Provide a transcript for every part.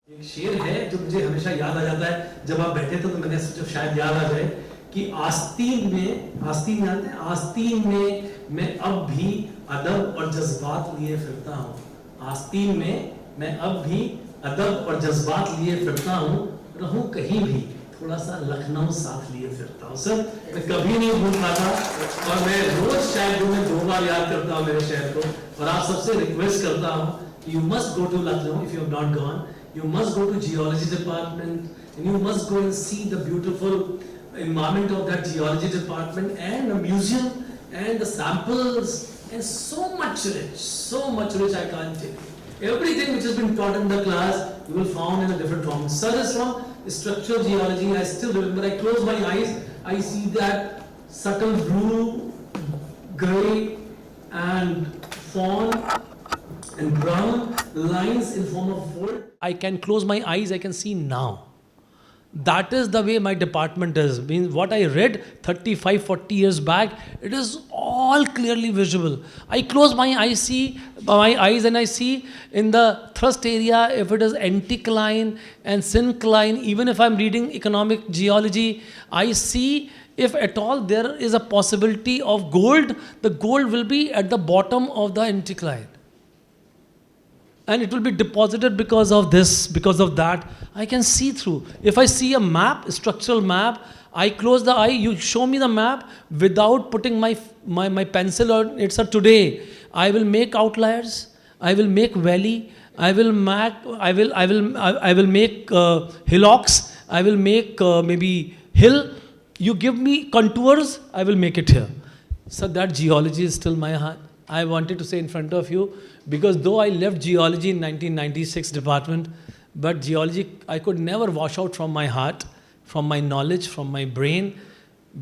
एक शेर है जो मुझे हमेशा याद आ जाता है, जब आप बैठे थे तो मैंने सोचा शायद याद आ जाए कि आस्तीन जानते हैं, आस्तीन में मैं अब भी अदब और जज्बात लिए फिरता हूँ। आस्तीन में मैं अब भी अदब और जज्बात लिए फिरता हूँ, रहूं कहीं भी थोड़ा सा लखनऊ साथ लिए फिरता हूँ। सर मैं कभी नहीं भूल पाता और मैं रोज शायद मैं 2 बार याद करता हूँ मेरे शहर को, और आप सबसे रिक्वेस्ट करता हूँ you must go to Lucknow if you have not gone. You must go to geology department and you must go and see the beautiful environment of that geology department and the museum and the samples and so much rich I can't tell you. Everything which has been taught in the class you will found in a different form. Sir is from structural geology. I still remember, I close my eyes, I see that subtle blue, grey and fawn and brown lines in form of fold. I can close my eyes, I can see now. That is the way my department is. Means what I read 35, 40 years back, it is all clearly visible. I close my eyes and I see in the thrust area if it is anticline and syncline. Even if I'm reading economic geology, I see if at all there is a possibility of gold, the gold will be at the bottom of the anticline. And it will be deposited because of this, because of that. I can see through. If I see a map, a structural map, I close the eye, you show me the map without putting my pencil on it. So today, I will make outliers, I will make valley, I will make hillocks, I will make maybe hill. You give me contours, I will make it here. So that geology is still my heart. I wanted to say in front of you, because though I left geology in 1996 department, but geology I could never wash out from my heart, from my knowledge, from my brain,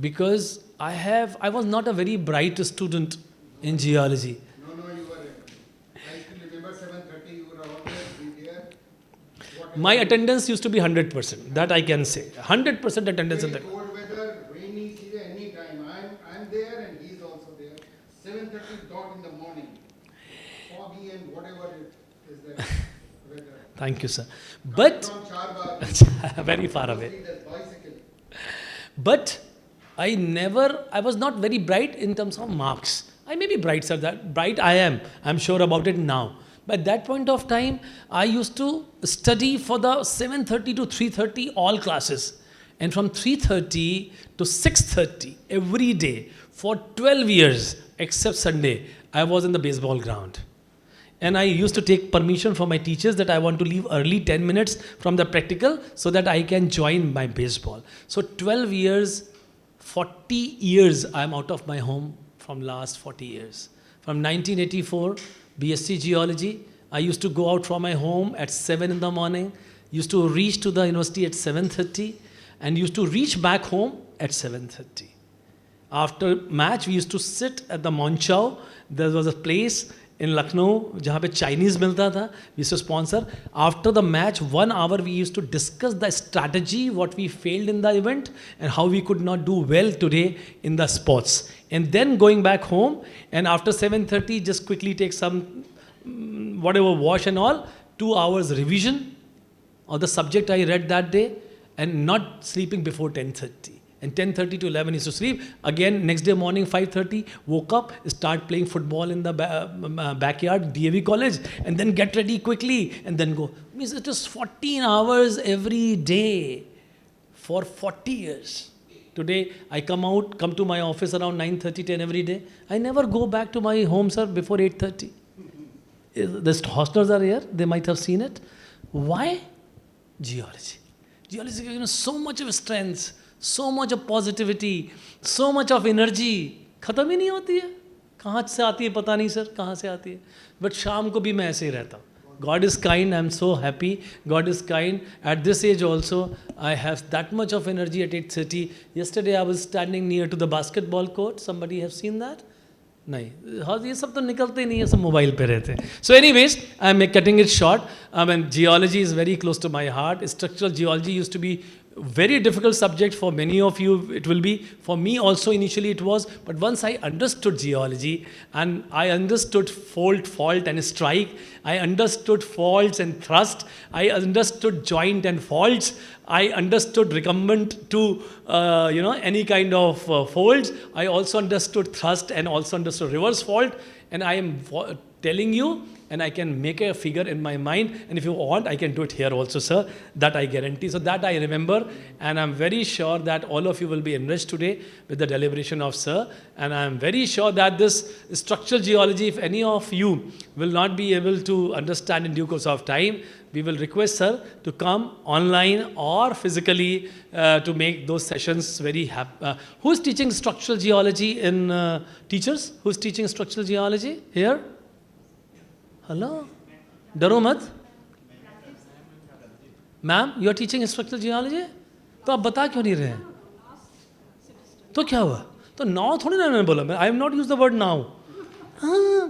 because I was not a very bright student in geology. No, you were. I still remember 7:30. You were always be there. My attendance used to be 100%. That I can say. 100% attendance in that. Cold weather, rainy season, any time. I'm there and he's also there. 7:30 dot in the morning. Foggy and whatever it is there. Weather. Thank you, sir. But From Charbagh, very far away. see that bicycle. But I was not very bright in terms of marks. I may be bright, sir. That bright I am. I'm sure about it now. But at that point of time, I used to study for the 7:30 to 3:30 all classes. And from 3:30 to 6:30 every day for 12 years, except Sunday, I was in the baseball ground. And I used to take permission from my teachers that I want to leave early 10 minutes from the practical so that I can join my baseball. So 12 years, 40 years I'm out of my home from last 40 years. From 1984, BSc Geology, I used to go out from my home at 7 in the morning, used to reach to the university at 7:30 and used to reach back home at 7:30. After match, we used to sit at the Monchau. There was a place in Lucknow जहाँ पे Chinese मिलता था. We used to sponsor. After the match, 1 hour we used to discuss the strategy, what we failed in the event and how we could not do well today in the sports. And then going back home, and after 7:30 just quickly take some whatever wash and all, 2 hours revision of the subject I read that day and not sleeping before 10:30. And 10:30 to 11 is to sleep. Again, next day morning, 5:30, woke up, start playing football in the backyard, DAV college, and then get ready quickly, and then go. Means it is 14 hours every day for 40 years. Today, I come to my office around 9:30, 10 every day. I never go back to my home, sir, before 8:30. The hostelers are here. They might have seen it. Why? Geology. Geology gives me so much of strength, so much of positivity, so much of energy. ख़त्म ही नहीं होती है. कहाँ से आती है पता नहीं सर, कहाँ से आती है. बट शाम को भी मैं ऐसे ही रहता हूँ. God is kind, I'm so happy. God is kind. At this age also, I have that much of energy at 8:30. Yesterday I was standing near to the basketball court. Somebody have seen that? नहीं, हाँ ये सब तो निकलते ही नहीं है, सब mobile पे रहते हैं. So anyways, I'm cutting it short. I mean, geology is very close to my heart. Structural geology used to be Very difficult subject for many of you, it will be. For me also initially it was, but once I understood geology and I understood fault and strike, I understood faults and thrust, I understood joint and faults, I understood recumbent to any kind of folds. I also understood thrust and also understood reverse fault, and I am telling you, and I can make a figure in my mind, and if you want I can do it here also, sir, that I guarantee. So that I remember, and I'm very sure that all of you will be enriched today with the deliberation of sir, and I'm very sure that this structural geology, if any of you will not be able to understand in due course of time, we will request sir to come online or physically to make those sessions very happy. Who's teaching structural geology in teachers? Who's teaching structural geology here? Hello? डरो मत ma'am, you are teaching structural geology, तो आप बता क्यों नहीं रहे हैं? तो क्या हुआ? तो नाउ थोड़ी ना मैंने बोला, I am not use the word now.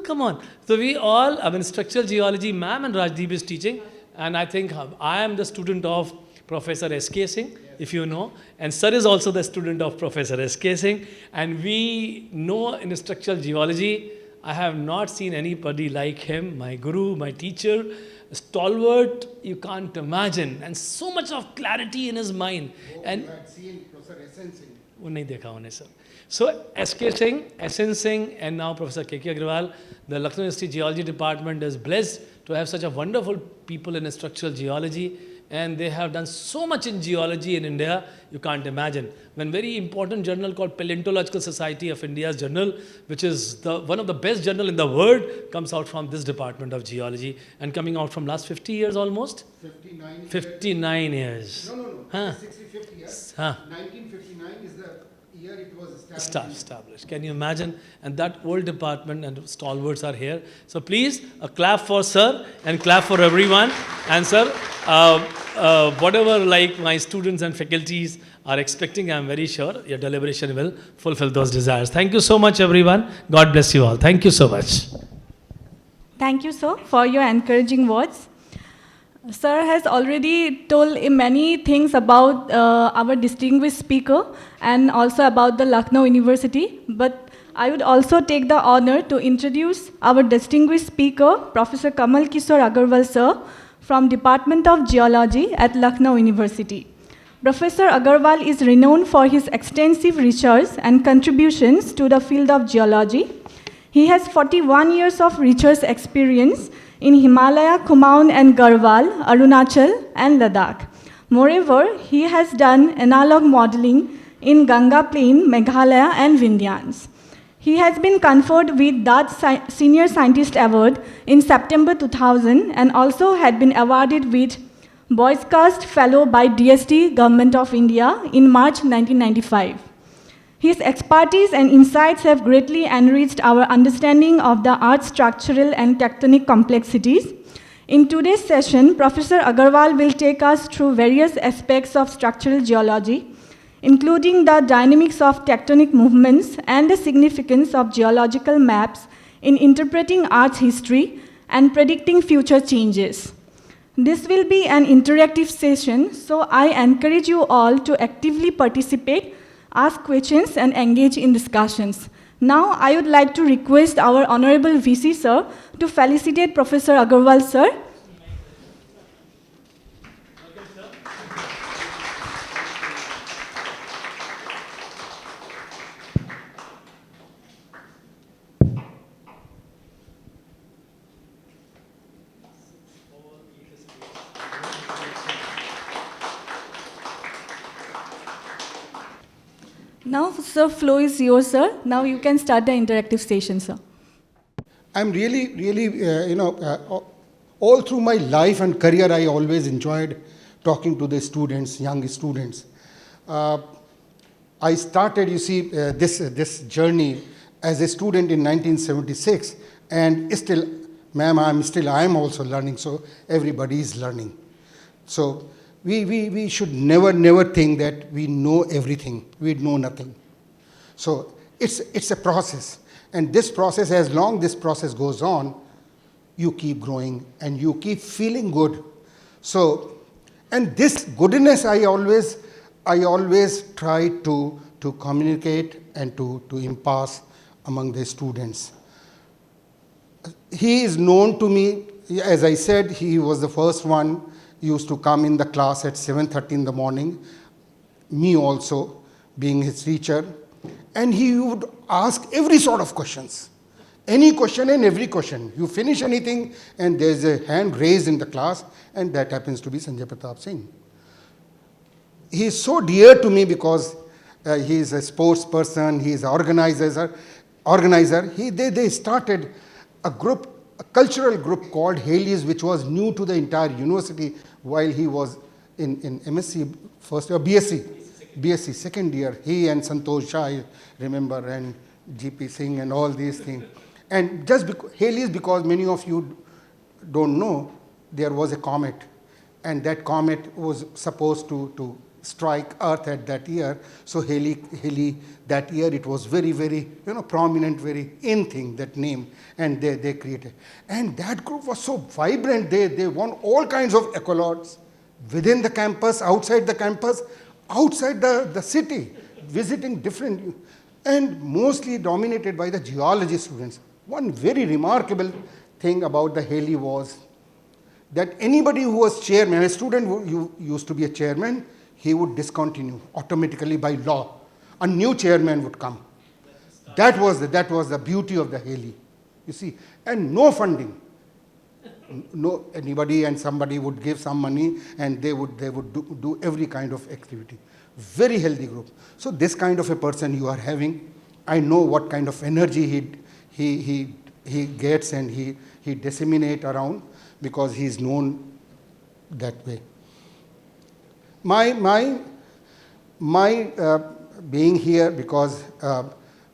Come on. So we all, I mean, structural geology, ma'am and Rajdeep is teaching, and I think I am the student of Professor S.K. Singh, if you know, and sir is also the student of Professor S.K. Singh, and we know in structural geology, I have not seen anybody like him, my guru, my teacher, stalwart, you can't imagine, and so much of clarity in his mind. And you had seen Professor S.N. Singh. वो नहीं देखा उन्हें sir. So S.K. Singh, S.N. Singh, and now Professor K.K. Agarwal, the Lucknow University Geology Department is blessed to have such a wonderful people in structural geology, and they have done so much in geology in India, you can't imagine. One very important journal called Paleontological Society of India's journal, which is one of the best journal in the world, comes out from this department of geology, and coming out from last 50 years almost? 59. 59 years. No. Huh. 65th year. Huh. 1959 is the year it was established. Established. Can you imagine? And that old department and stalwarts are here. So please, a clap for sir and clap for everyone. And sir, whatever like my students and faculties are expecting, I'm very sure your deliberation will fulfill those desires. Thank you so much, everyone. God bless you all. Thank you so much. Thank you, sir, for your encouraging words. Sir has already told many things about our distinguished speaker and also about the Lucknow University, but I would also take the honor to introduce our distinguished speaker, Professor Kamal Kishore Agarwal, sir, from Department of Geology at Lucknow University. Professor Agarwal is renowned for his extensive research and contributions to the field of geology. He has 41 years of research experience in Himalaya, Kumaon and Garhwal, Arunachal and Ladakh. Moreover, he has done analog modeling in Ganga Plain, Meghalaya and Vindhyans. He has been conferred with that Senior Scientist Award in September 2000 and also had been awarded with Boyscast Fellow by DST, Government of India in March 1995. His expertise and insights have greatly enriched our understanding of the Earth's structural and tectonic complexities. In today's session, Professor Agarwal will take us through various aspects of structural geology, including the dynamics of tectonic movements and the significance of geological maps in interpreting Earth's history and predicting future changes. This will be an interactive session, so I encourage you all to actively participate, ask questions, and engage in discussions. Now, I would like to request our Honorable VC, sir, to felicitate Professor Agarwal, sir. Now, sir, floor is yours, sir. Now you can start the interactive session, sir. I'm really, all through my life and career, I always enjoyed talking to the students, young students. I started, this journey as a student in 1976, and still, ma'am, I am also learning, so everybody is learning. So we should never think that we know everything. We know nothing. So it's a process. And this process, as long this process goes on, you keep growing and you keep feeling good. So, and this goodness I always I always try to communicate and to impasse among the students. He is known to me, as I said, he was the first one, used to come in the class at 7:30 in the morning, me also being his teacher, and he would ask every sort of questions. Any question and every question. You finish anything and there's a hand raised in the class, and that happens to be Sanjay Pratap Singh. He is so dear to me because he is a sports person, he is an organizer. They started a group, a cultural group called Haley's, which was new to the entire university while he was in MSc first year, BSc second year. He and Santosh Shah, I remember, and GP Singh and all these things. And just Haley's, because many of you don't know, there was a comet, and that comet was supposed to strike Earth at that year. So Haley that year, it was very, very prominent, very in thing, that name, and they created. And that group was so vibrant. They won all kinds of accolades within the campus, outside the campus, outside the city, visiting different, and mostly dominated by the geology students. One very remarkable thing about the Haley was that anybody who was chairman, a student who used to be a chairman, he would discontinue automatically by law. A new chairman would come. That was the beauty of the Haley, you see, and no funding. No, anybody and somebody would give some money, and they would do every kind of activity. Very healthy group. So this kind of a person you are having, I know what kind of energy he gets, and he disseminate around, because he is known that way. My being here, because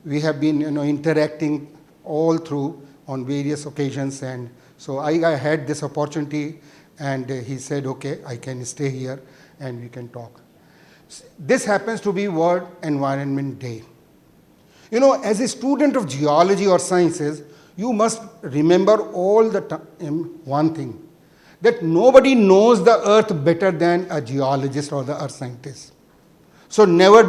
we have been interacting all through on various occasions, and so I had this opportunity, and he said, okay, I can stay here and we can talk. This happens to be World Environment Day. As a student of geology or sciences, you must remember all the time one thing, that nobody knows the earth better than a geologist or the earth scientist. So never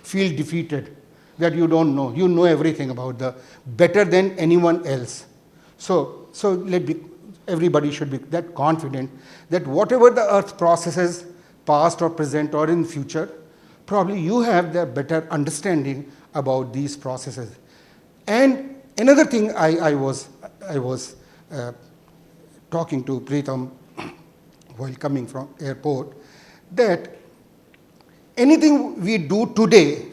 feel defeated that you don't know. You know everything about the better than anyone else. So everybody should be that confident that whatever the earth processes, past or present or in future, probably you have the better understanding about these processes. And another thing, I was talking to Preetham while coming from airport, that anything we do today,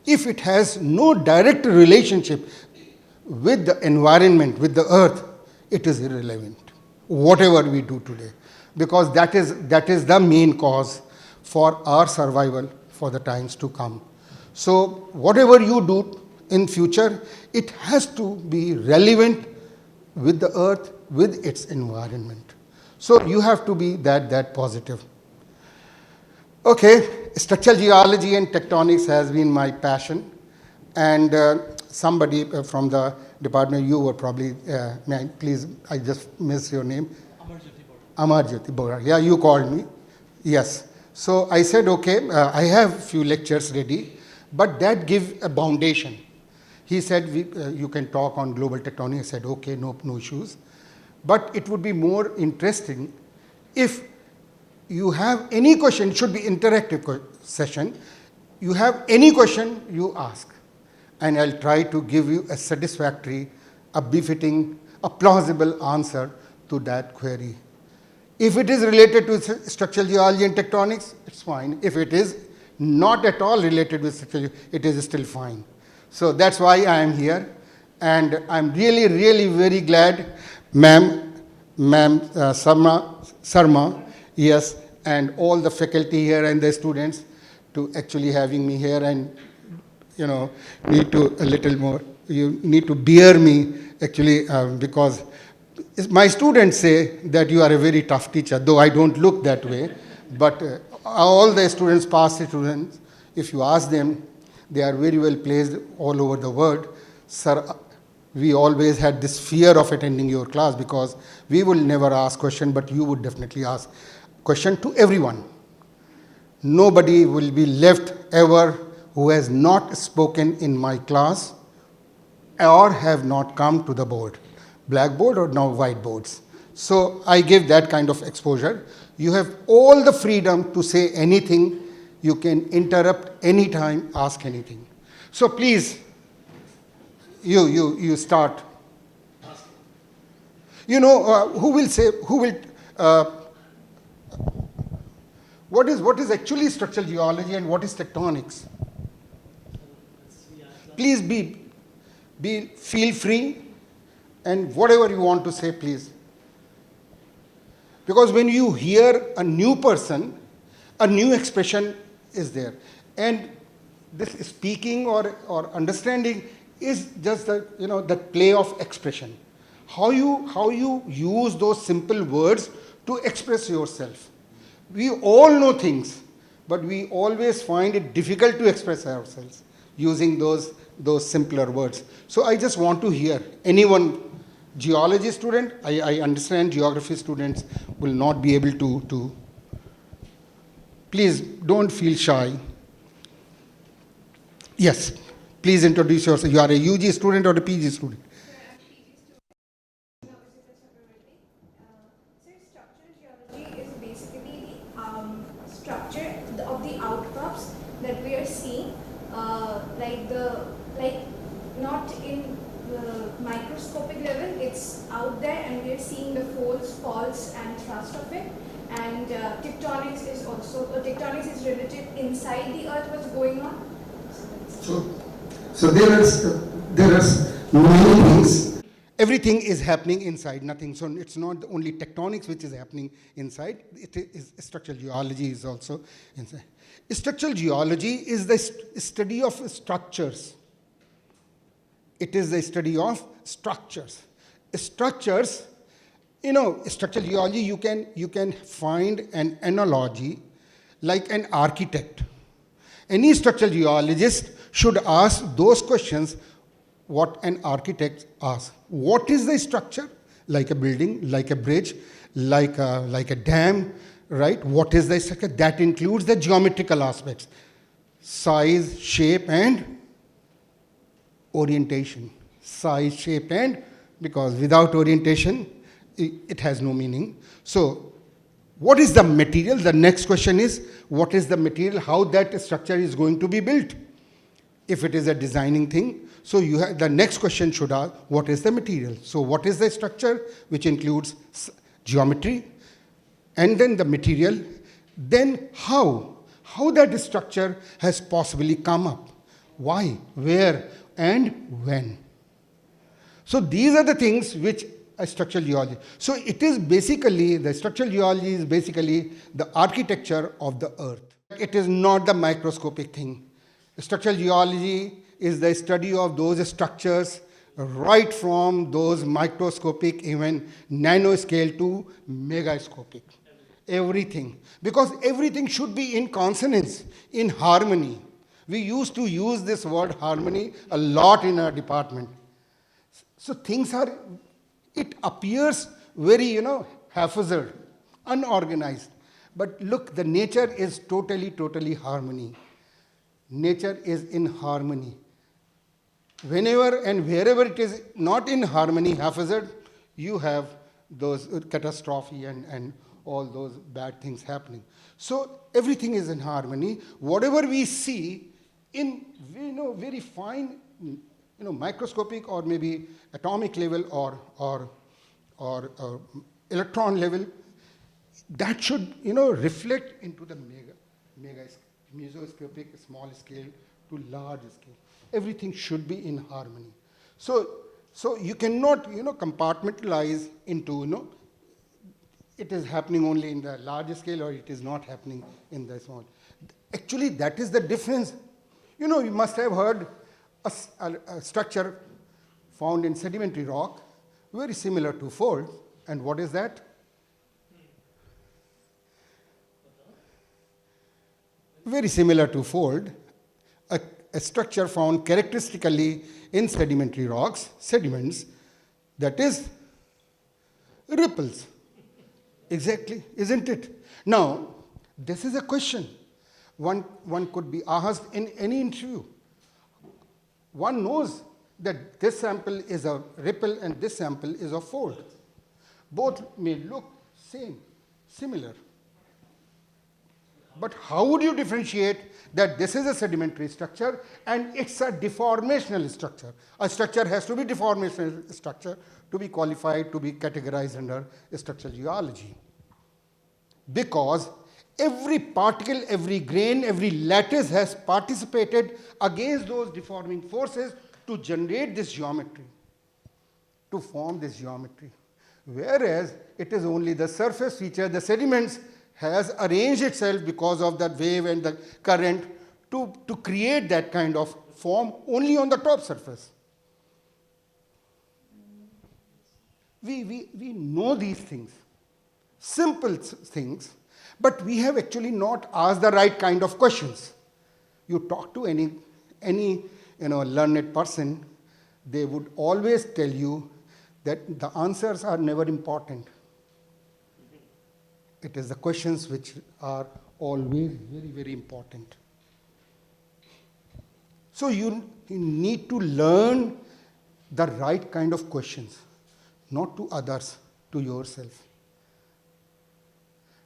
if it has no direct relationship with the environment, with the earth, it is irrelevant, whatever we do today, because that is the main cause for our survival for the times to come. So whatever you do in future, it has to be relevant with the earth, with its environment. So you have to be that positive. Okay, structural geology and tectonics has been my passion, and somebody from the department, you were probably, please, I just missed your name. Amarjyoti Bora. Yeah, you called me. Yes. So I said, okay, I have few lectures ready, but that gives a foundation. He said, you can talk on global tectonics. I said, okay, no issues. But it would be more interesting if you have any question. It should be interactive session. You have any question, you ask. And I'll try to give you a satisfactory, a befitting, a plausible answer to that query. If it is related to structural geology and tectonics, it's fine. If it is not at all related with structural, it is still fine. So that's why I am here. And I'm really, really very glad, Ma'am Sarma, yes, and all the faculty here and the students to actually having me here, and need to a little more, you need to bear me actually, because my students say that you are a very tough teacher, though I don't look that way. But all the students, past students, if you ask them, they are very well placed all over the world. Sir, we always had this fear of attending your class because we will never ask question, but you would definitely ask question to everyone. Nobody will be left ever who has not spoken in my class or have not come to the board, blackboard or now whiteboards. So I give that kind of exposure. You have all the freedom to say anything. You can interrupt anytime, ask anything. So please, you start. You know, what is actually structural geology and what is tectonics? Please feel free, and whatever you want to say, please. Because when you hear a new person, a new expression is there. And this speaking or understanding is just the play of expression. How you use those simple words to express yourself. We all know things, but we always find it difficult to express ourselves using those simpler words. So I just want to hear anyone, geology student, I understand geography students will not be able to. Please don't feel shy. Yes, please introduce yourself. You are a UG student or a PG student? Geology is basically the structure of the outcrops that we are seeing, not in the microscopic level. It's out there, and we are seeing the folds, faults, and thrust of it. And tectonics is related inside the earth. What's going on? So there are many things. Everything is happening inside, nothing. So it's not only tectonics which is happening inside. It is structural geology is also inside. Structural geology is the study of structures. It is the study of structures. Structures, structural geology, you can find an analogy like an architect. Any structural geologist should ask those questions what an architect asks. What is the structure? Like a building, like a bridge, like a dam, right? What is the structure? That includes the geometrical aspects, size, shape, and orientation. Size, shape, and because without orientation, it has no meaning. So what is the material? The next question is, what is the material? How that structure is going to be built? If it is a designing thing, so the next question should ask, what is the material? So what is the structure, which includes geometry, and then the material, then how that structure has possibly come up, why, where, and when. So these are the things which a structural geology. So it is basically, the structural geology is basically the architecture of the earth. It is not the microscopic thing. Structural geology is the study of those structures right from those microscopic, even nanoscale to megascopic. Everything. Because everything should be in consonance, in harmony. We used to use this word harmony a lot in our department. So things are, it appears very, haphazard, unorganized. But look, the nature is totally harmony. Nature is in harmony. Whenever and wherever it is not in harmony, haphazard, you have those catastrophe and all those bad things happening. So everything is in harmony. Whatever we see in very fine, microscopic or maybe atomic level or electron level, that should reflect into the mesoscopic, small scale to large scale. Everything should be in harmony. So you cannot compartmentalize into it is happening only in the large scale or it is not happening in the small. Actually, that is the difference. You must have heard a structure found in sedimentary rock, very similar to fold. And what is that? Very similar to fold, a structure found characteristically in sedimentary rocks, sediments, that is ripples. Exactly, isn't it? Now, this is a question. one could be asked in any interview. One knows that this sample is a ripple and this sample is a fold. Both may look similar. But how would you differentiate that this is a sedimentary structure and it's a deformational structure? A structure has to be deformational structure to be qualified to be categorized under structural geology. Because every particle, every grain, every lattice has participated against those deforming forces to generate this geometry, to form this geometry. Whereas it is only the surface feature, the sediments has arranged itself because of that wave and the current to create that kind of form only on the top surface. We know these things, simple things, but we have actually not asked the right kind of questions. You talk to any learned person, they would always tell you that the answers are never important. It is the questions which are always very, very important. So you need to learn the right kind of questions, not to others, to yourself.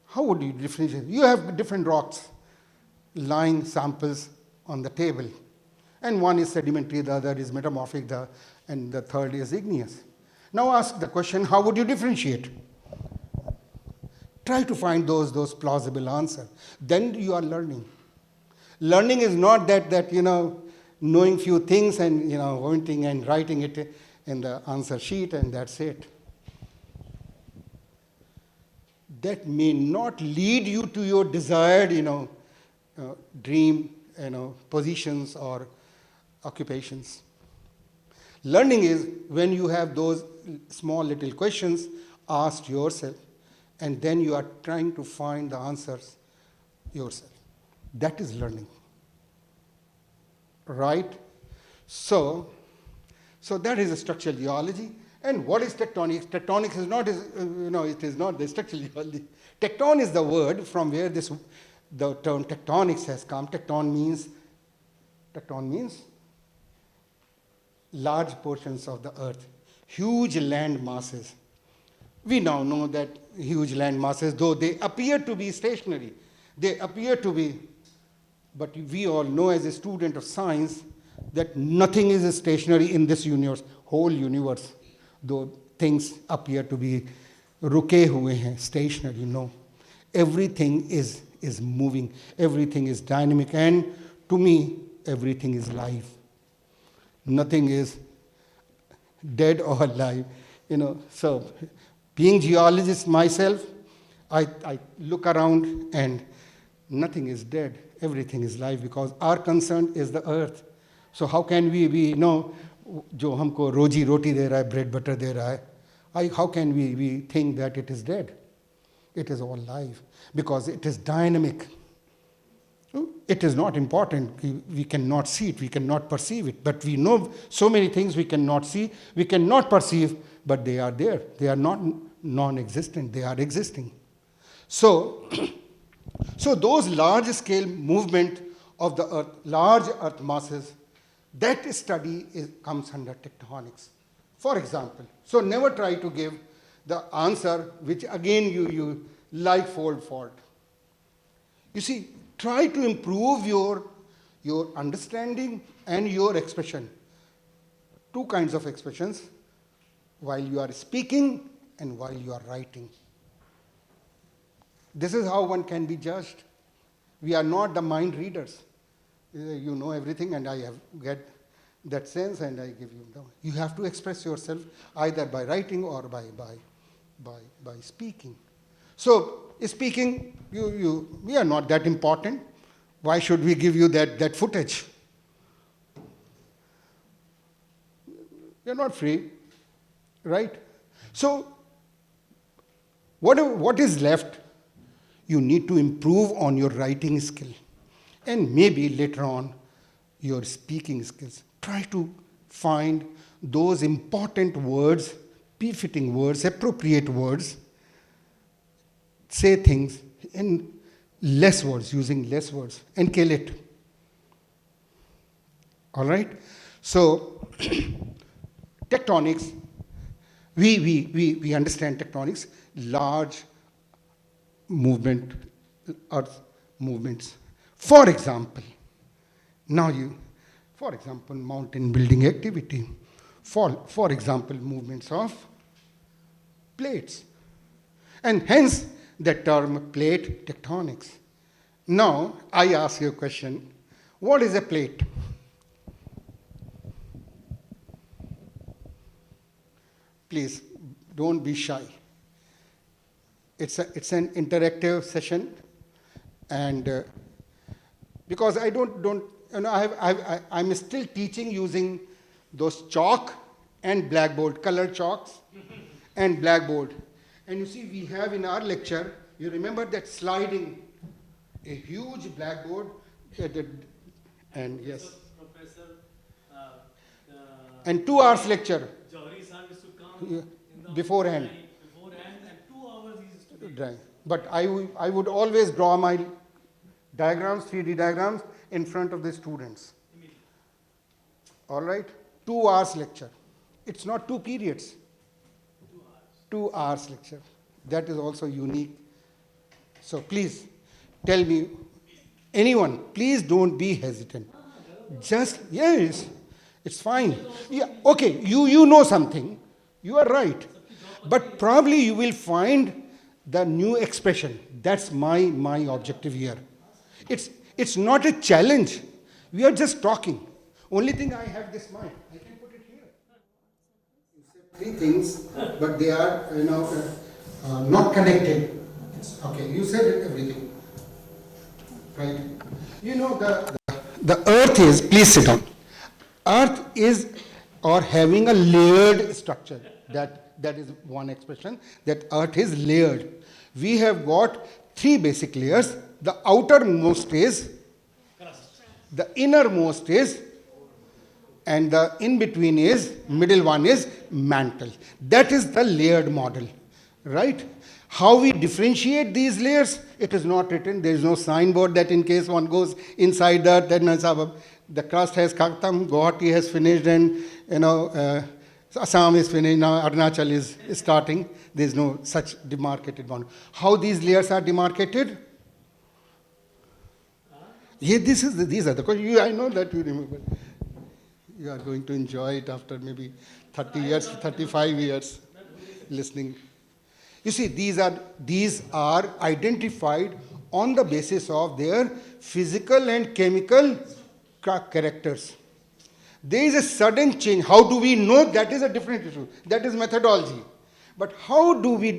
How would you differentiate? You have different rocks lying samples on the table. And one is sedimentary, the other is metamorphic, and the third is igneous. Now ask the question, how would you differentiate? Try to find those plausible answers. Then you are learning. Learning is not that knowing few things and pointing and writing it in the answer sheet and that's it. That may not lead you to your desired dream positions or occupations. Learning is when you have those small little questions asked yourself, and then you are trying to find the answers yourself. That is learning. Right? So that is a structural geology. And what is tectonics? Tectonics is not, it is not the structural geology. Tecton is the word from where the term tectonics has come. Tecton means large portions of the earth, huge land masses. We now know that huge land masses, though they appear to be stationary, but we all know as a student of science that nothing is stationary in this universe, whole universe, though things appear to be ruke hue hain, stationary. No, everything is moving, everything is dynamic, and to me, everything is live. Nothing is dead or alive, So, being geologist myself, I look around and nothing is dead. Everything is live because our concern is the earth. So how can we know जो हमको रोजी रोटी दे रहा है, bread butter दे रहा है, how can we think that it is dead? It is all live because it is dynamic. It is not important. We cannot see it, we cannot perceive it, but we know so many things we cannot see, we cannot perceive, but they are there. They are not non-existent, they are existing. So those large-scale movement of the earth, large earth masses, that study comes under tectonics. For example, so never try to give the answer which again you like fold fault. You see, try to improve your understanding and your expression. Two kinds of expressions, while you are speaking and while you are writing. This is how one can be judged. We are not the mind readers. You know everything and I get that sense and I give you. You have to express yourself either by writing or by speaking. So speaking, we are not that important. Why should we give you that footage? You're not free, right? So what is left? You need to improve on your writing skill and maybe later on your speaking skills. Try to find those important words, befitting words, appropriate words, say things in less words, using less words, and kill it. All right? So, tectonics, we understand tectonics, large movement, earth movements. For example, for example, mountain building activity. For example, movements of plates. And hence, the term plate tectonics. Now, I ask you a question. What is a plate? Please, don't be shy. It's an interactive session, and because I don't I'm still teaching using those chalk and blackboard, colored chalks and blackboard. And you see, we have in our lecture, you remember that sliding, a huge blackboard, and yes, Professor, and 2 hours lecture Jawhari sir used to come in the beforehand. And 2 hours he used to be. Right. But I would always draw my diagrams, 3D diagrams, in front of the students. All right? 2 hours lecture. It's not 2 periods. 2 hours lecture. That is also unique. So please, tell me, anyone, please don't be hesitant. Just, yes, it's fine. Yeah, okay, you know something. You are right. But probably you will find the new expression. That's my objective here. It's not a challenge. We are just talking. Only thing I have this mind. I can put it here. You said 3 things, but they are not connected. Okay, you said everything. Right? You know the earth is, please sit down. Earth is or having a layered structure. That is one expression, that earth is layered. We have got 3 basic layers. The outermost is, the innermost is, and the in-between is, middle one is mantle. That is the layered model, right? How we differentiate these layers, it is not written. There is no signboard that in case one goes inside that, then the crust has khatam, Guwahati has finished, and Assam is finished, now Arunachal is starting. There is no such demarcated one. How these layers are demarcated? Yeah, these are the questions. I know that you remember. You are going to enjoy it after maybe 30 years, 35 years listening. You see, these are identified on the basis of their physical and chemical characters. There is a sudden change. How do we know? That is a different issue. That is methodology. But how do we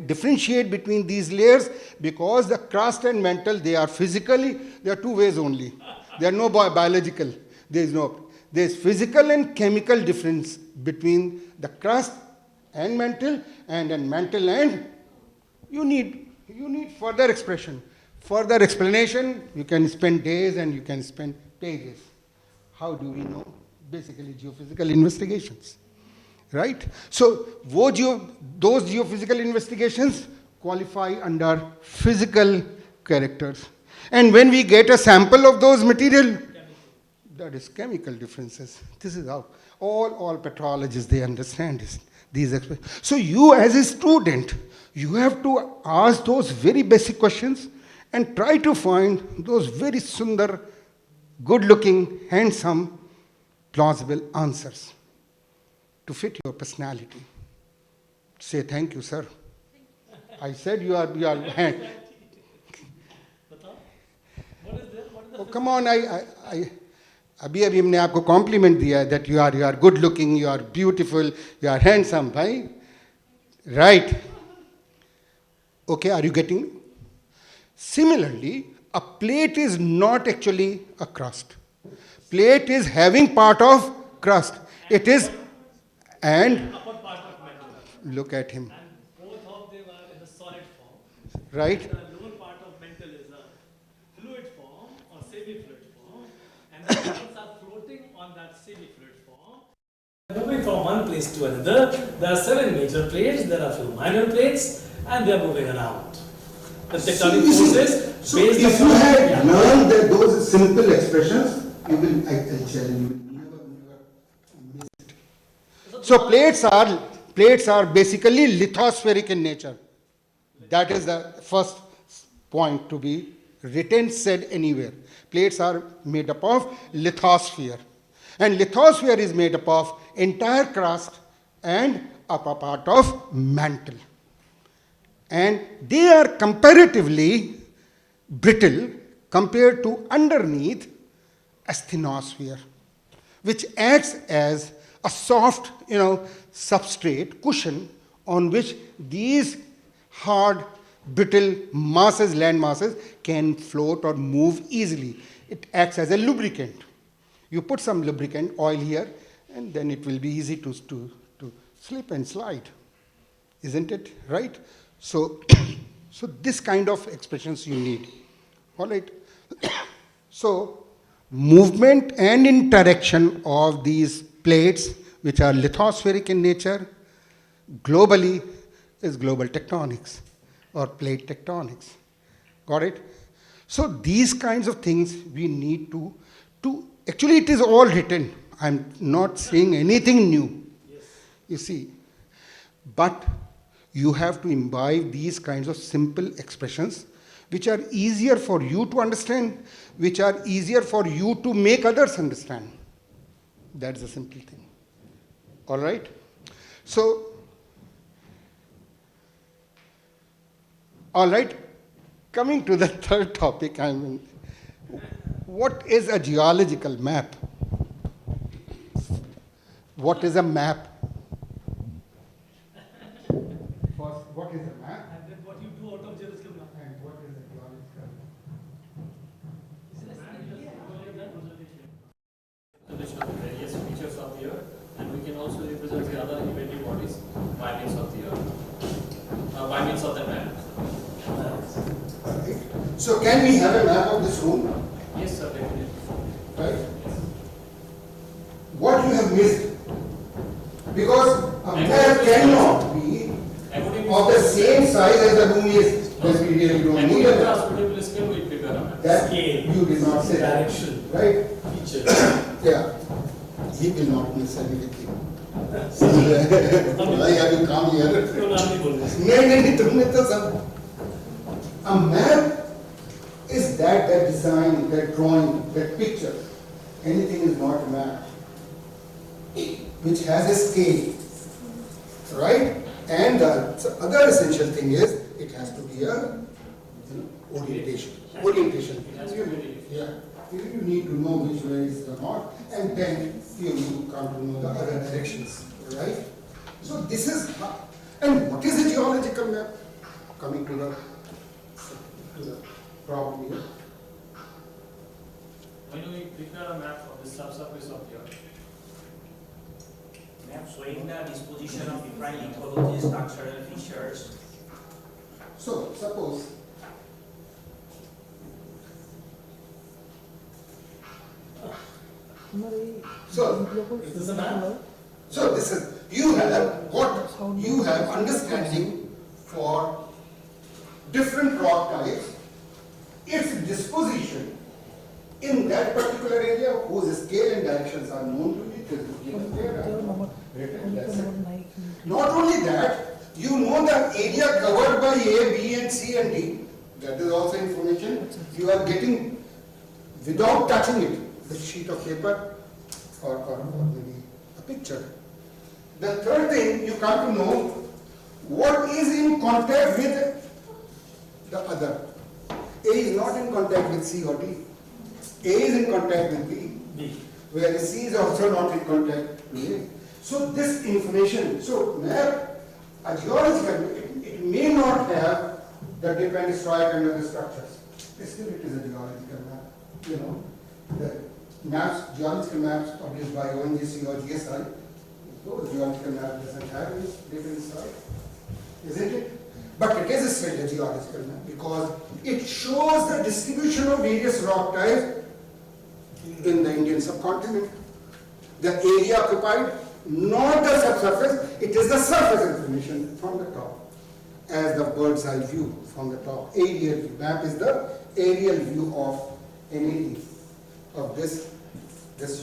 differentiate between these layers? Because the crust and mantle, they are physically, there are 2 ways only. There are no biological. There is physical and chemical difference between the crust and mantle, and then mantle and you need further expression. Further explanation, you can spend days and you can spend pages. How do we know? Basically geophysical investigations. Right? So those geophysical investigations qualify under physical characters. And when we get a sample of those material, that is chemical differences. This is how all petrologists, they understand these expressions. So you as a student, you have to ask those very basic questions and try to find those very sundar, good-looking, handsome, plausible answers to fit your personality. Say thank you, sir. I said you are hand. Oh, come on, अभी हमने आपको compliment दिया है that you are good looking, you are beautiful, you are handsome, भाई. Right. Okay, are you getting me? Similarly, a plate is not actually a crust. Plate is having part of crust. It is, and look at him. And both of them are in the solid form. Right? The lower part of mantle is a fluid form or semi-fluid form, and the metals are floating on that semi-fluid form. Moving from one place to another, there are 7 major plates, there are few minor plates, and they are moving around. The tectonic forces So if you had learned that those simple expressions, you will, I tell you, will never miss it. So plates are basically lithospheric in nature. That is the first point to be written, said anywhere. Plates are made up of lithosphere. And lithosphere is made up of entire crust and upper part of mantle. And they are comparatively brittle compared to underneath asthenosphere, which acts as a soft, substrate, cushion on which these hard, brittle masses, land masses, can float or move easily. It acts as a lubricant. You put some lubricant oil here, and then it will be easy to slip and slide. Isn't it? Right? So, so this kind of expressions you need. All right? So, movement and interaction of these plates, which are lithospheric in nature, globally is global tectonics or plate tectonics. Got it? So these kinds of things we need to actually it is all written. I'm not saying anything new. Yes. You see, but you have to imbibe these kinds of simple expressions which are easier for you to understand, which are easier for you to make others understand. That's the simple thing. All right? So, all right, coming to the third topic, what is a geological map? What is a map? First, what is a map? And then what you do out of geological map. And what is a geological map? Representation of the various features of the earth, and we can also represent the other heavenly bodies by means of the earth, by means of the map. Right. So can we have a map of this room? Yes, sir, definitely. Right? What you have missed? Because a map cannot be of the same size as the room is. Because we really don't need a map. Transportable scale, we prepare a map. That Scale. you did not say. Direction. Right? Feature. Yeah. He will not miss anything. Why have you come here? नहीं, तुमने तो सब. A map is that design, that drawing, that picture. Anything is not a map. Which has a scale. Right? And the other essential thing is it has to be a orientation. Orientation. It has to be. Yeah. You need to know which way is the north, and then you come to know the other directions. Right? So this is, and what is a geological map? Coming to the problem here. When we prepare a map of the subsurface of the earth, Map showing the disposition of different ecology structural features. So suppose Is this a map? so this is you have understanding for different rock types, its disposition in that particular area whose scale and directions are known to you. Not only that, you know the area covered by A, B and C and D. That is also information you are getting without touching it, the sheet of paper or maybe a picture. The third thing you come to know what is in contact with the other. A is not in contact with C or D. A is in contact with B. Whereas C is also not in contact with A. So this information, so map, a geological, it may not have the dip and strike and other structures. Still it is a geological map. You know, the maps, geological maps published by ONGC or GSI, those geological map doesn't have any dip and strike. Isn't it? But it is still a geological map because it shows the distribution of various rock types in the Indian subcontinent. The area occupied, not the subsurface, it is the surface information from the top, as the bird's eye view from the top. Aerial map is the aerial view of anything of this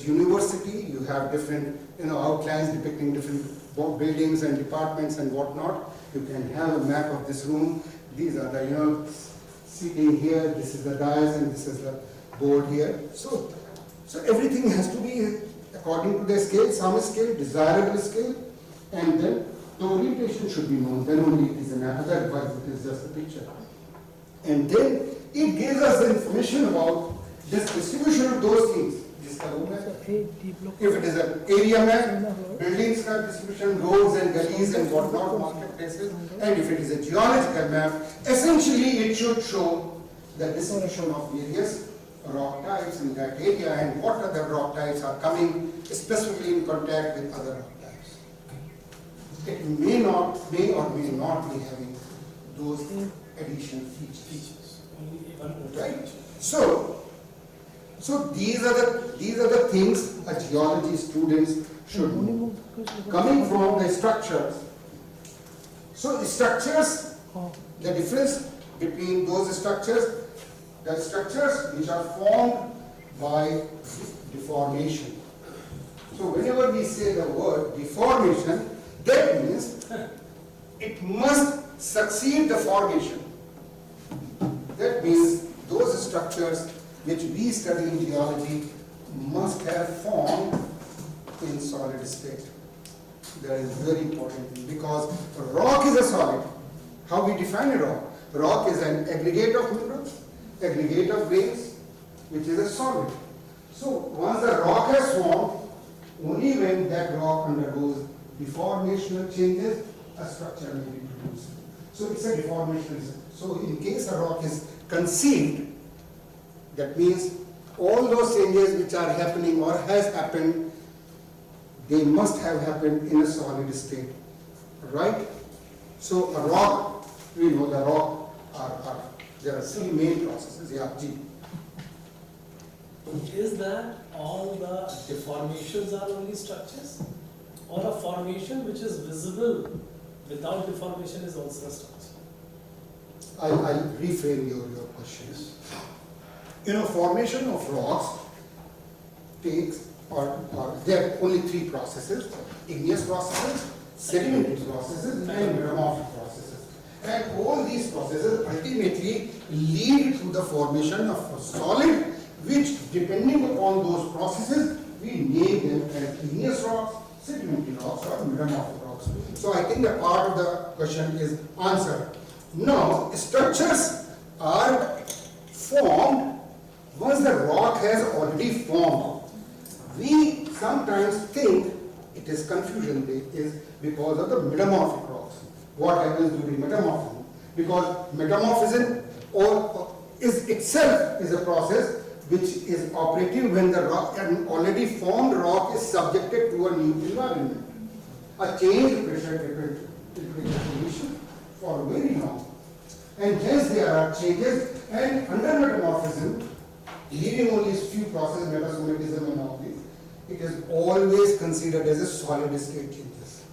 university. You have different outlines depicting different buildings and departments and whatnot. You can have a map of this room. These are the seating here. This is the dais and this is the board here. So everything has to be according to the scale, some scale, desirable scale, and then the orientation should be known. Then only it is an map. Otherwise, it is just a picture. And then it gives us the information about this distribution of those things. If it is an area map, buildings kind of distribution, roads and gullies and whatnot, marketplaces, and if it is a geological map, essentially it should show the distribution of various rock types in that area and what other rock types are coming specifically in contact with other rock types. It may or may not be having those additional features. Right? So these are the things a geology students should know. Coming from the structures. So structures, the difference between those structures, the structures which are formed by deformation. So whenever we say the word deformation, that means it must succeed the formation. That means those structures which we study in geology must have formed in solid state. That is very important because rock is a solid. How we define a rock? Rock is an aggregate of minerals, aggregate of grains, which is a solid. So once the rock has formed, only when that rock undergoes deformational changes, a structure may be produced. So it's a deformational. So in case a rock is conceived, that means all those changes which are happening or has happened, they must have happened in a solid state, right? So a rock, we know the rock there are three main processes. Yeah, G. Is that all the deformations are only structures? Or a formation which is visible without deformation is also a structure? I'll reframe your questions. Formation of rocks takes, or there are only three processes: igneous processes, sedimentary processes, and metamorphic processes. And all these processes ultimately lead to the formation of a solid, which, depending upon those processes, we name them as igneous rocks, sedimentary rocks, or metamorphic rocks. So I think that part of the question is answered. Now, structures are formed once the rock has already formed. We sometimes think it is confusion is because of the metamorphic rocks. What happens during metamorphism? Because metamorphism is itself is a process which is operative when the rock, an already formed rock, is subjected to a new environment. A change pressure temperature condition for very long. And hence there are changes, and under metamorphism, leaving only few processes, metasomatism and all these, it is always considered as a solid state changes.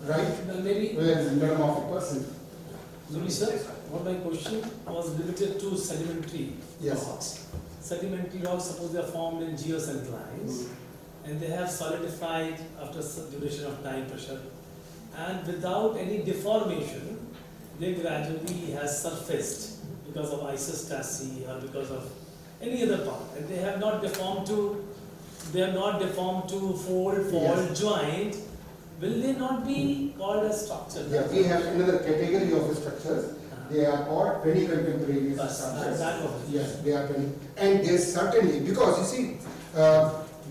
Right? Maybe. Where is metamorphic person? Maybe, sir, what my question was limited to sedimentary Yes. rocks. Sedimentary rocks, suppose they are formed in geosynclines, and they have solidified after some duration of time pressure, and without any deformation, they gradually has surfaced because of isostasy or because of any other part, and they have not deformed to fold, Yes. joint. Will they not be called as structure? Yeah, we have another category of structures. They are called peri-contemporaneous Yes, structures. that was it. Yes, they are and there's certainly, because you see,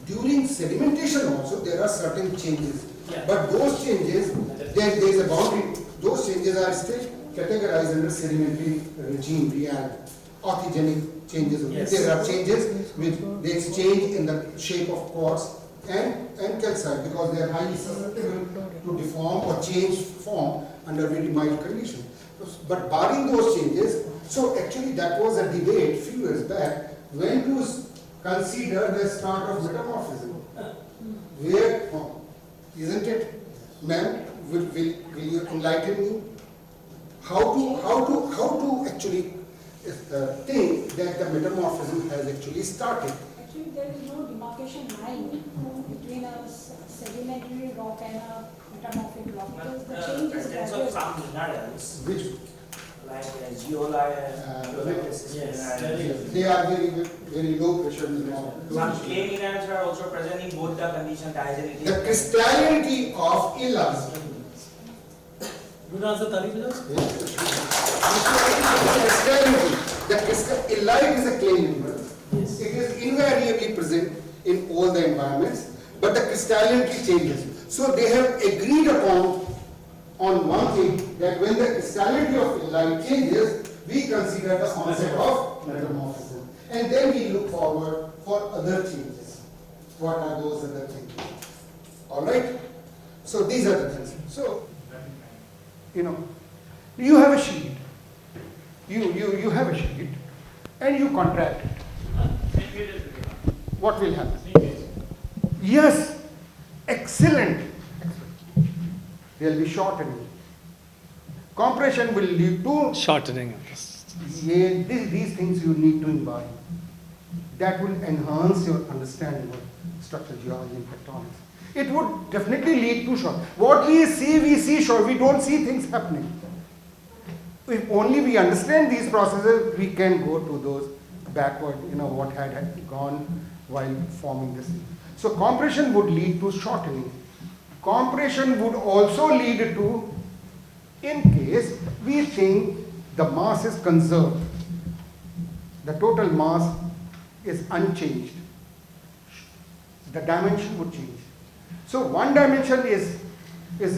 during sedimentation also there are certain changes. Yeah. But those changes, there is a boundary. Those changes are still categorized under sedimentary regime, real, orthogenic changes. Yes. There are changes which they exchange in the shape of quartz and calcite, because they are highly susceptible to deform or change form under very mild conditions. But barring those changes, so actually that was a debate few years back when to consider the start of metamorphism. Where, isn't it? Ma'am, will you enlighten me? how to actually think that the metamorphism has actually started. Actually, there is no demarcation line between a sedimentary rock and a metamorphic rock because the change is Presence of gradual. some minerals Which like geolite Yes, they are very low pressure minerals. some clay minerals are also present in both the condition diageneity. The crystallinity of Illas. Good answer, Tariq. The illite is a clay mineral. Yes. It is invariably present in all the environments, but the crystallinity changes. So they have agreed upon on one thing that when the crystallinity of illite changes, we consider the concept of metamorphism, and then we look forward for other changes. What are those other changes? All right. So these are the things. So you have a sheet. You have a sheet, and you contract it. What will happen? Yes, excellent. There will be shortening. Compression will lead to Shortening. these things you need to imbibe. That will enhance your understanding of structural geology and tectonics. It would definitely lead to short. What we see short. We don't see things happening. If only we understand these processes, we can go to those backward, what had gone while forming this. So compression would lead to shortening. Compression would also lead to, in case we think the mass is conserved, the total mass is unchanged, the dimension would change. So one dimension is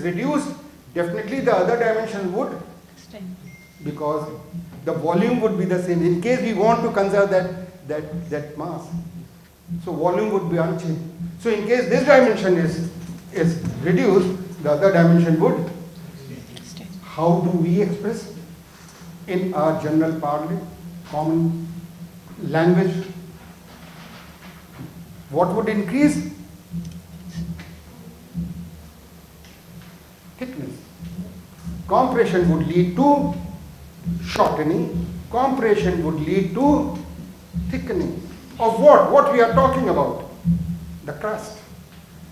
reduced, definitely the other dimension would, because the volume would be the same. In case we want to conserve that mass, so volume would be unchanged. So in case this dimension is reduced, the other dimension would. How do we express in our general parlance, common language? What would increase? Thickness. Compression would lead to shortening. Compression would lead to thickening. Of what? What we are talking about? The crust.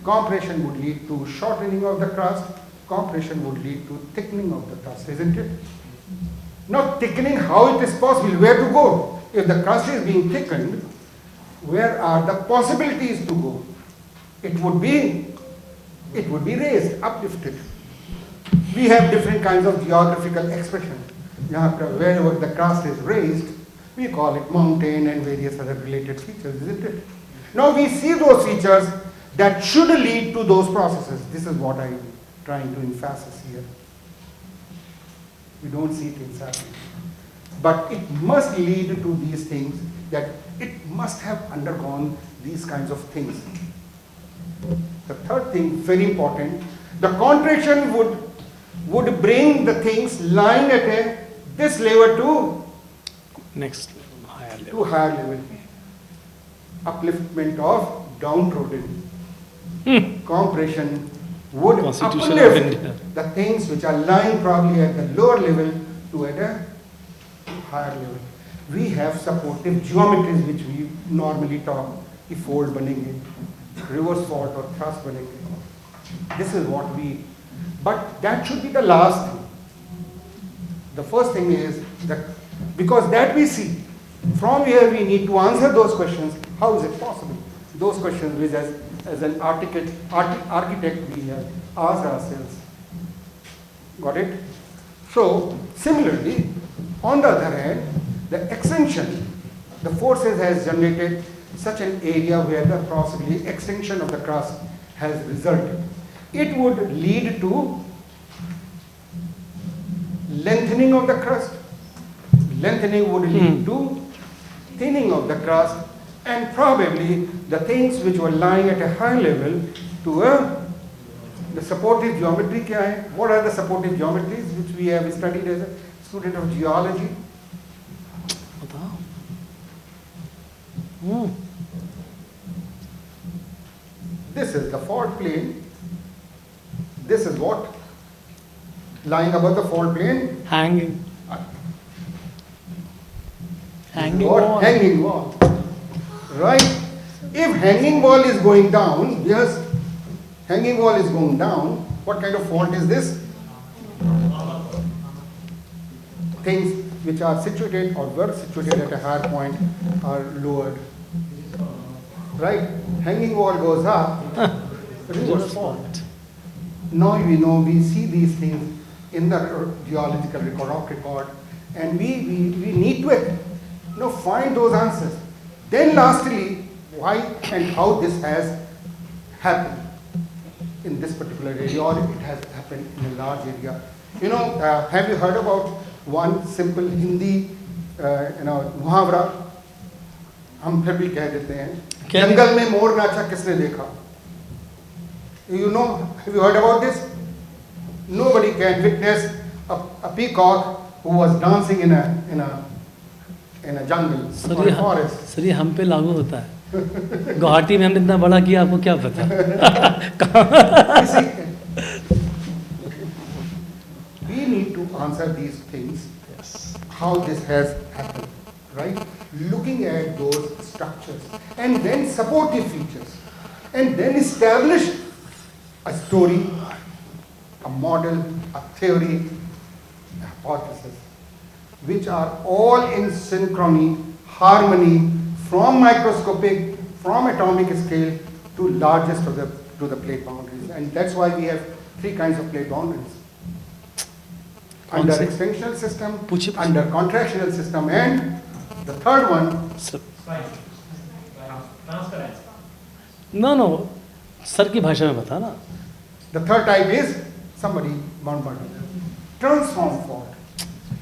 Compression would lead to shortening of the crust. Compression would lead to thickening of the crust, isn't it? Now thickening, how it is possible, where to go? If the crust is being thickened, where are the possibilities to go? It would be raised, uplifted. We have different kinds of geographical expression. Wherever the crust is raised, we call it mountain and various other related features, isn't it? Now we see those features that should lead to those processes. This is what I'm trying to emphasize here. We don't see things happening. But it must lead to these things, that it must have undergone these kinds of things. The third thing, very important, the contraction would bring the things lying at this level to Next level, higher level. to higher level. Upliftment of downtrodden. Compression would Constitution of uplift India. the things which are lying probably at the lower level to at a higher level. We have supportive geometries which we normally talk, कि fold बनेंगे, reverse fault or thrust बनेंगे. This is what we, but that should be the last thing. The first thing is that, because that we see, from here we need to answer those questions. How is it possible? Those questions which as an architect we have asked ourselves. Got it? So, similarly, on the other hand, the extension, the forces has generated such an area where the possibly extinction of the crust has resulted. It would lead to lengthening of the crust. Lengthening would lead to thinning of the crust, and probably the things which were lying at a high level to the supportive geometry. क्या है? What are the supportive geometries which we have studied as a student of geology? This is the fault plane. This is what? lying above the fault plane. Hanging. Hanging Or wall. hanging wall. Right? If hanging wall is going down, yes, hanging wall is going down, what kind of fault is this? Things which are situated or were situated at a higher point are lowered. Right? Hanging wall goes up, reverse fault. Now we know, we see these things in the geological rock record, and we need to find those answers. Then lastly, why and how this has happened in this particular area, or it has happened in a large area. Have you heard about one simple Hindi, मुहावरा? हम फिर भी कह देते हैं, जंगल में मोर नाचा किसने देखा? Have you heard about this? Nobody can witness a peacock who was dancing in a jungle or a forest. Sir ये हम पे लागू होता है. गुवाहाटी में हमने इतना बड़ा किया, आपको क्या पता? We need to answer these things, how this has happened, right? Looking at those structures and then supportive features, and then establish a story, a model, a theory, a hypothesis, which are all in synchrony, harmony, from microscopic, from atomic scale to largest to the plate boundaries. And that's why we have three kinds of plate boundaries. Under extinctional system, under contractional system, and the third one. No, sir की भाषा में बता ना. The third type is somebody bound by transform fault.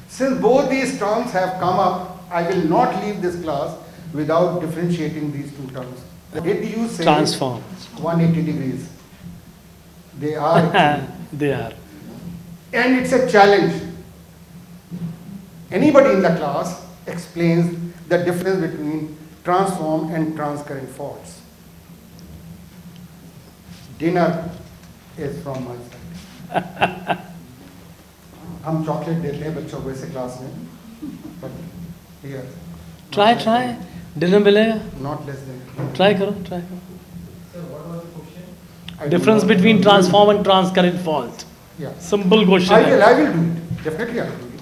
Since both these terms have come up, I will not leave this class without differentiating these two terms. Did you say Transform. 180 degrees? They are. Actually. They are. And it's a challenge. Anybody in the class explains the difference between transform and transcurrent faults. Dinner is from my side. हम chocolate देते हैं बच्चों को ऐसे class में, but here. Try. Dinner मिलेगा. Not less than. Try करो. Sir, what was the question? I Difference do not- between transform and transcurrent fault. Yeah. Simple question. I will do it. Definitely I will do it.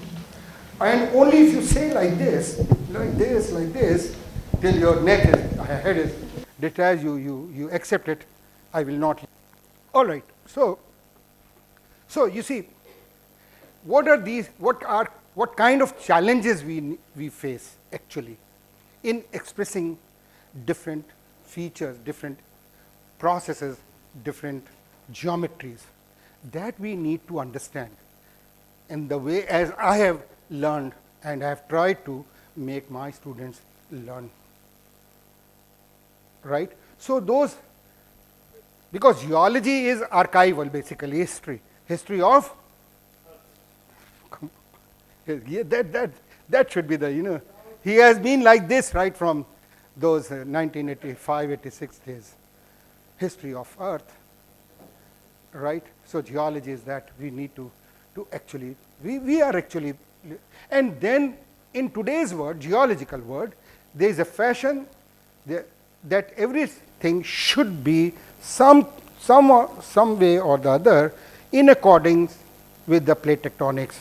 And only if you say like this, till your head is detached, you accept it, I will not. All right. So you see, what are these? What kind of challenges we face actually in expressing different features, different processes, different geometries that we need to understand in the way as I have learned and I have tried to make my students learn. Right? So those, because geology is archival, basically history of. Yeah, that should be the, he has been like this right from those 1985, 86 days, history of Earth, right? So geology is that we need to actually, we are actually, and then in today's world, geological world, there is a fashion that everything should be some way or the other in accordance with the plate tectonics,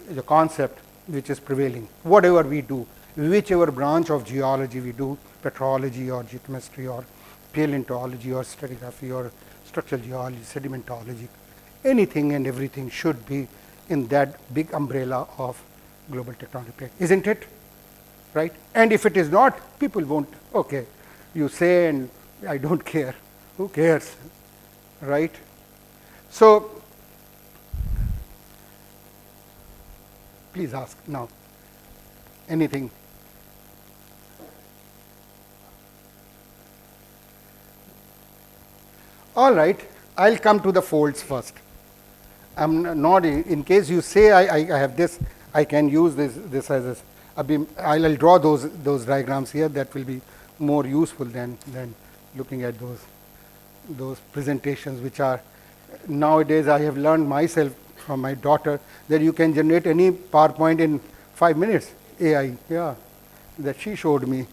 the concept which is prevailing. Whatever we do, whichever branch of geology we do, petrology or geochemistry or paleontology or stratigraphy or structural geology, sedimentology, anything and everything should be in that big umbrella of global tectonic plate, isn't it? Right? And if it is not, people won't, okay, you say and I don't care. Who cares? Right? So, please ask now. Anything? All right, I'll come to the folds first. I'm not, in case you say I have this, I can use this as a beam. I'll draw those diagrams here. That will be more useful than looking at those presentations, which are nowadays I have learned myself from my daughter that you can generate any PowerPoint in 5 minutes. AI, yeah, that she showed me.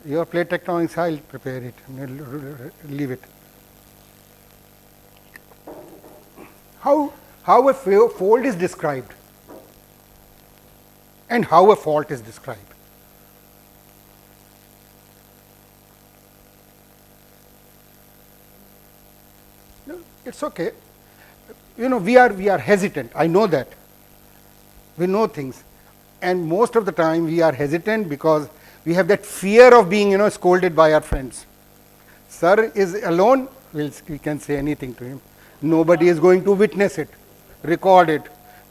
Your plate tectonics, I'll prepare it, leave it. How a fold is described and how a fault is described. No, it's okay. You know, we are hesitant. I know that. We know things, and most of the time we are hesitant because we have that fear of being, you know, scolded by our friends. Sir is alone, we can say anything to him. Nobody is going to witness it, record it.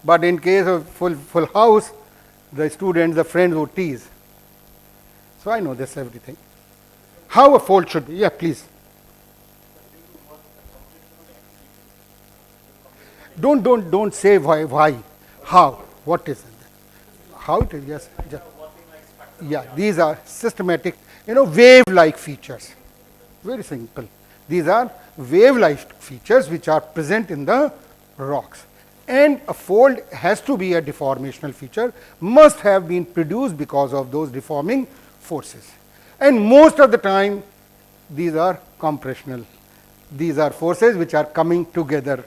But in case of full house, the students, the friends would tease. So I know this everything. How a fold should be? Yeah, please. Don't say why, how, what is it? How it is? Yes. Yeah, these are systematic, you know, wave-like features. Very simple. These are wave-like features which are present in the rocks. And a fold has to be a deformational feature, must have been produced because of those deforming forces. And most of the time, these are compressional. These are forces which are coming together,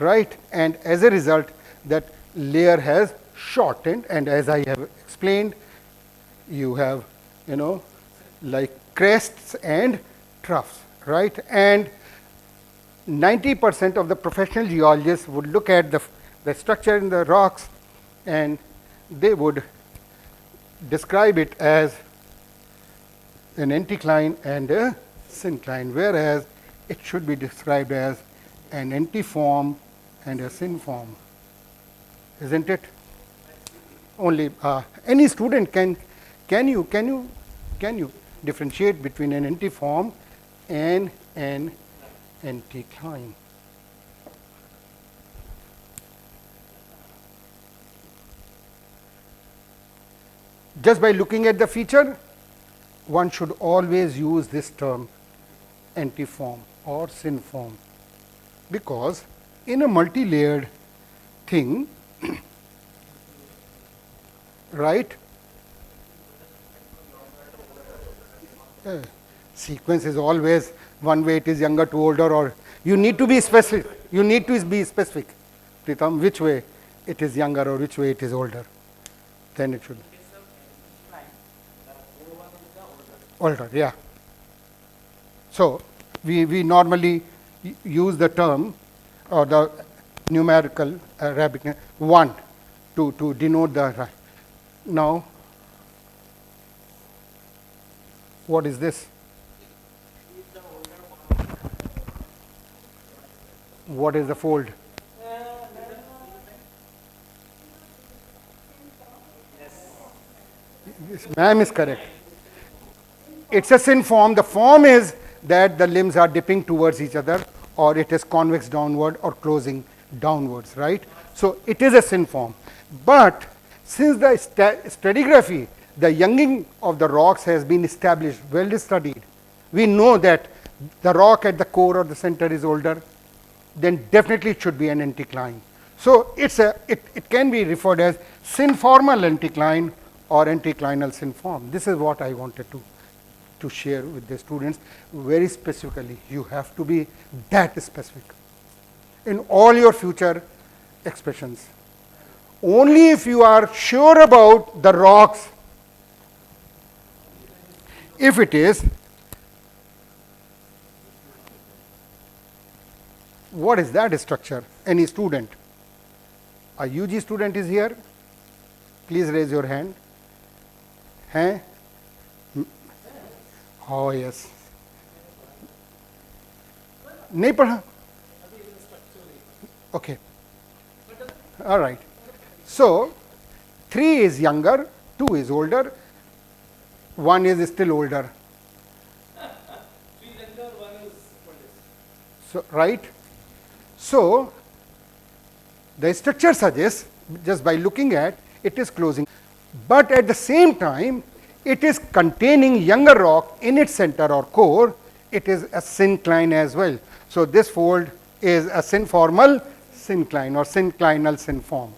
right? And as a result, that layer has shortened, and as I have explained, you have, you know, like crests and troughs, right? And 90% of the professional geologists would look at the structure in the rocks and they would describe it as an anticline and a syncline, whereas it should be described as an antiform and a synform, isn't it? Only any student can you differentiate between an antiform and an anticline? Just by looking at the feature, one should always use this term antiform or synform, because in a multi-layered thing, right, sequence is always one way it is younger to older, or you need to be specific. You need to be specific, Pritam, which way it is younger or which way it is older. Then it should be older, yeah. So we normally use the term or the numerical Arabic 1 to denote the. Now, what is this? What is the fold? Yes, ma'am is correct. It's a synform. The form is that the limbs are dipping towards each other, or it is convex downward or closing downwards, right? So it is a synform. But since the stratigraphy, the younging of the rocks has been established, well studied, we know that the rock at the core or the center is older, then definitely it should be an anticline. So it can be referred as synformal anticline or anticlinal synform. This is what I wanted to share with the students very specifically. You have to be that specific in all your future expressions. Only if you are sure about the rocks, if it is, what is that structure? Any student? A UG student is here? Please raise your hand. Hey? Oh yes. नहीं पढ़ा? Okay. All right. So 3 is younger, 2 is older, 1 is still older. So right. So the structure suggests, just by looking at it, is closing, but at the same time it is containing younger rock in its center or core. It is a syncline as well. So this fold is a synformal syncline or synclinal synform,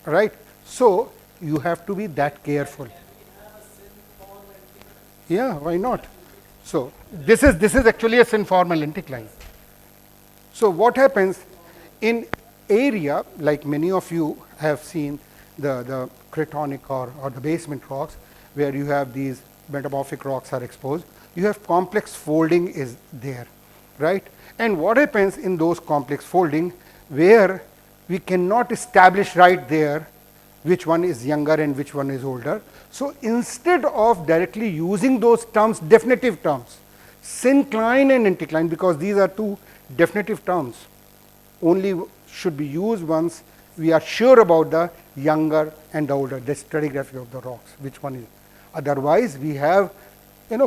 right? So you have to be that careful. Yeah, why not? So this is actually a synformal anticline. So what happens in area, like many of you have seen the cratonic or the basement rocks, where you have these metamorphic rocks are exposed, you have complex folding is there, right? And what happens in those complex folding, where we cannot establish right there which one is younger and which one is older. So instead of directly using those terms, definitive terms, syncline and anticline, because these are two definitive terms, only should be used once we are sure about the younger and the older, the stratigraphy of the rocks, which one is. Otherwise, we have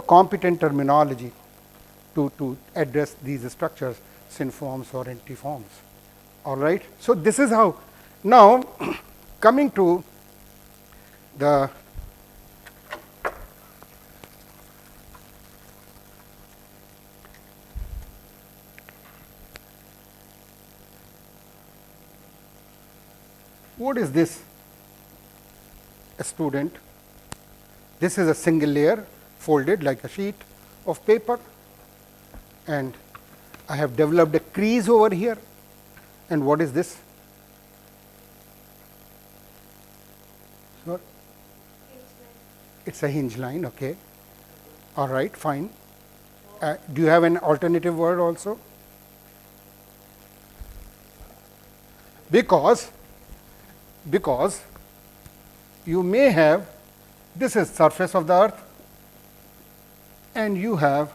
competent terminology to address these structures, synforms or antiforms. All right. So this is how. Now, coming to the what is this, a student? This is a single layer folded like a sheet of paper, and I have developed a crease over here. And what is this? So it's a hinge line, okay. All right, fine. Do you have an alternative word also? Because you may have, this is surface of the earth, and you have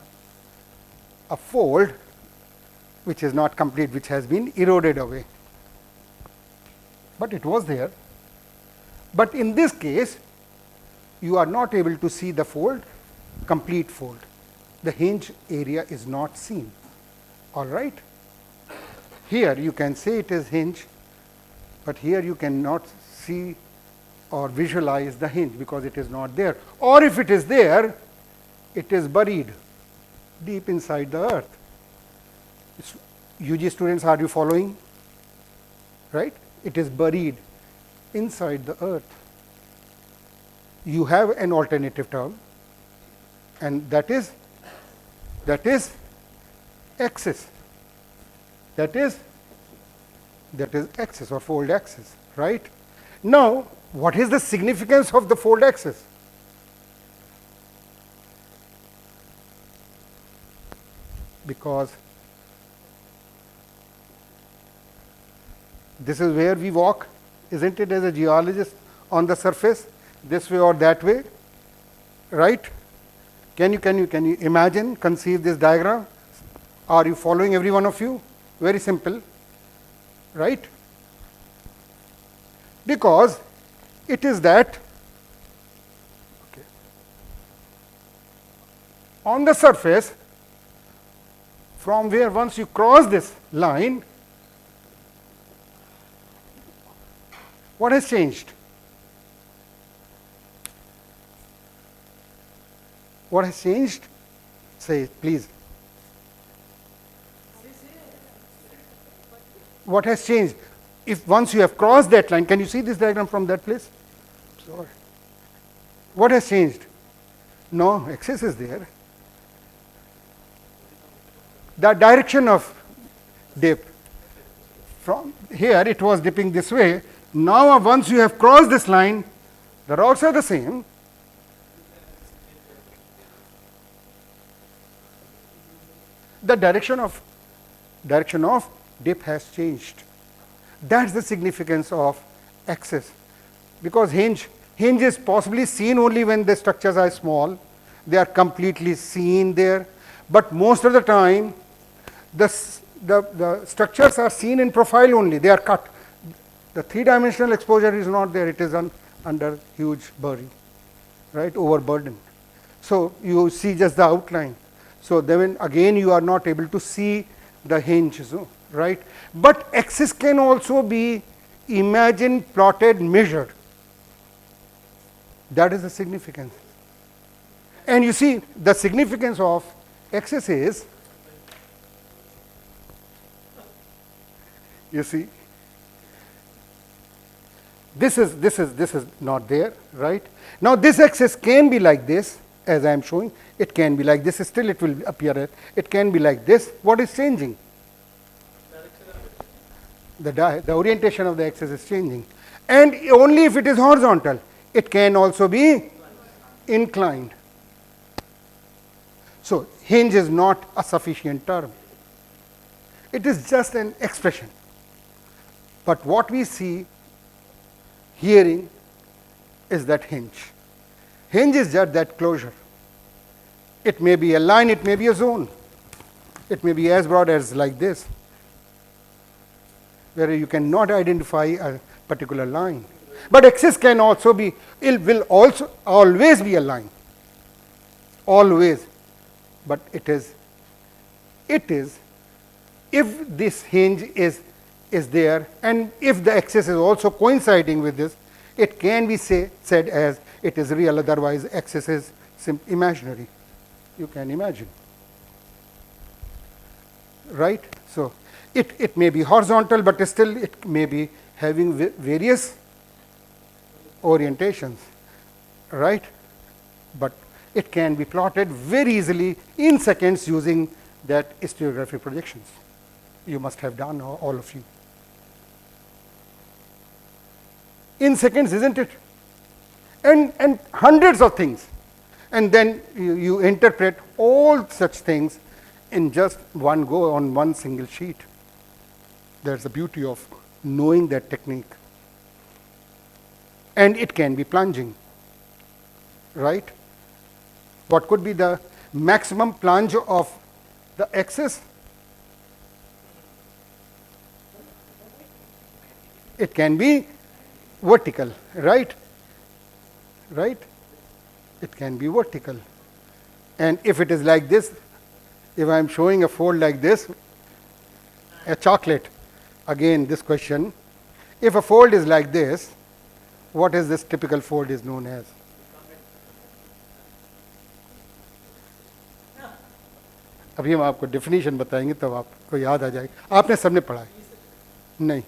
a fold which is not complete, which has been eroded away, but it was there. But in this case, you are not able to see the fold, complete fold. The hinge area is not seen. All right. Here you can say it is hinge, but here you cannot see or visualize the hinge because it is not there. Or if it is there, it is buried deep inside the earth. UG students, are you following? Right? It is buried inside the earth. You have an alternative term, and that is axis. That is axis or fold axis, right? Now, what is the significance of the fold axis? Because this is where we walk, isn't it, as a geologist, on the surface, this way or that way, right? Can you imagine, conceive this diagram? Are you following, every one of you? Very simple, right? Because it is that on the surface, from where once you cross this line, what has changed? What has changed? Say, please. What has changed? If once you have crossed that line, can you see this diagram from that place? Sorry. What has changed? No, axis is there. The direction of dip. From here it was dipping this way. Now once you have crossed this line, the rocks are the same. The direction of dip has changed. That's the significance of axis, because hinge is possibly seen only when the structures are small. They are completely seen there, but most of the time the structures are seen in profile only. They are cut. The three-dimensional exposure is not there. It is under huge bury, right, overburdened. So you see just the outline. So then again you are not able to see the hinge, right? But axis can also be imagined, plotted, measured. That is the significance. And you see, the significance of axis is You see? This is not there, right? Now this axis can be like this, as I am showing. It can be like this. Still, it will appear. It can be like this. What is changing? The orientation of the axis is changing, and only if it is horizontal. It can also be inclined. So hinge is not a sufficient term. It is just an expression. But what we see hearing is that hinge. Hinge is just that closure. It may be a line, it may be a zone. It may be as broad as like this, where you cannot identify a particular line. But axis can also be, it will also always be a line. Always. But it is, if this hinge is there, and if the axis is also coinciding with this, it can be said as it is real, otherwise axis is imaginary. You can imagine. Right? So it may be horizontal, but still it may be having various orientations, right? But it can be plotted very easily in seconds using that stereographic projections. You must have done, all of you. In seconds, isn't it? And hundreds of things. And then you interpret all such things in just one go on one single sheet. That's the beauty of knowing that technique. And it can be plunging, right? What could be the maximum plunge of the axis? It can be vertical, right? Right? It can be vertical. And if it is like this, if I am showing a fold like this, a chocolate, again this question, if a fold is like this, what is this typical fold is known as? अभी हम आपको definition बताएंगे तब आपको याद आ जाएगा. आपने सबने पढ़ा है? नहीं.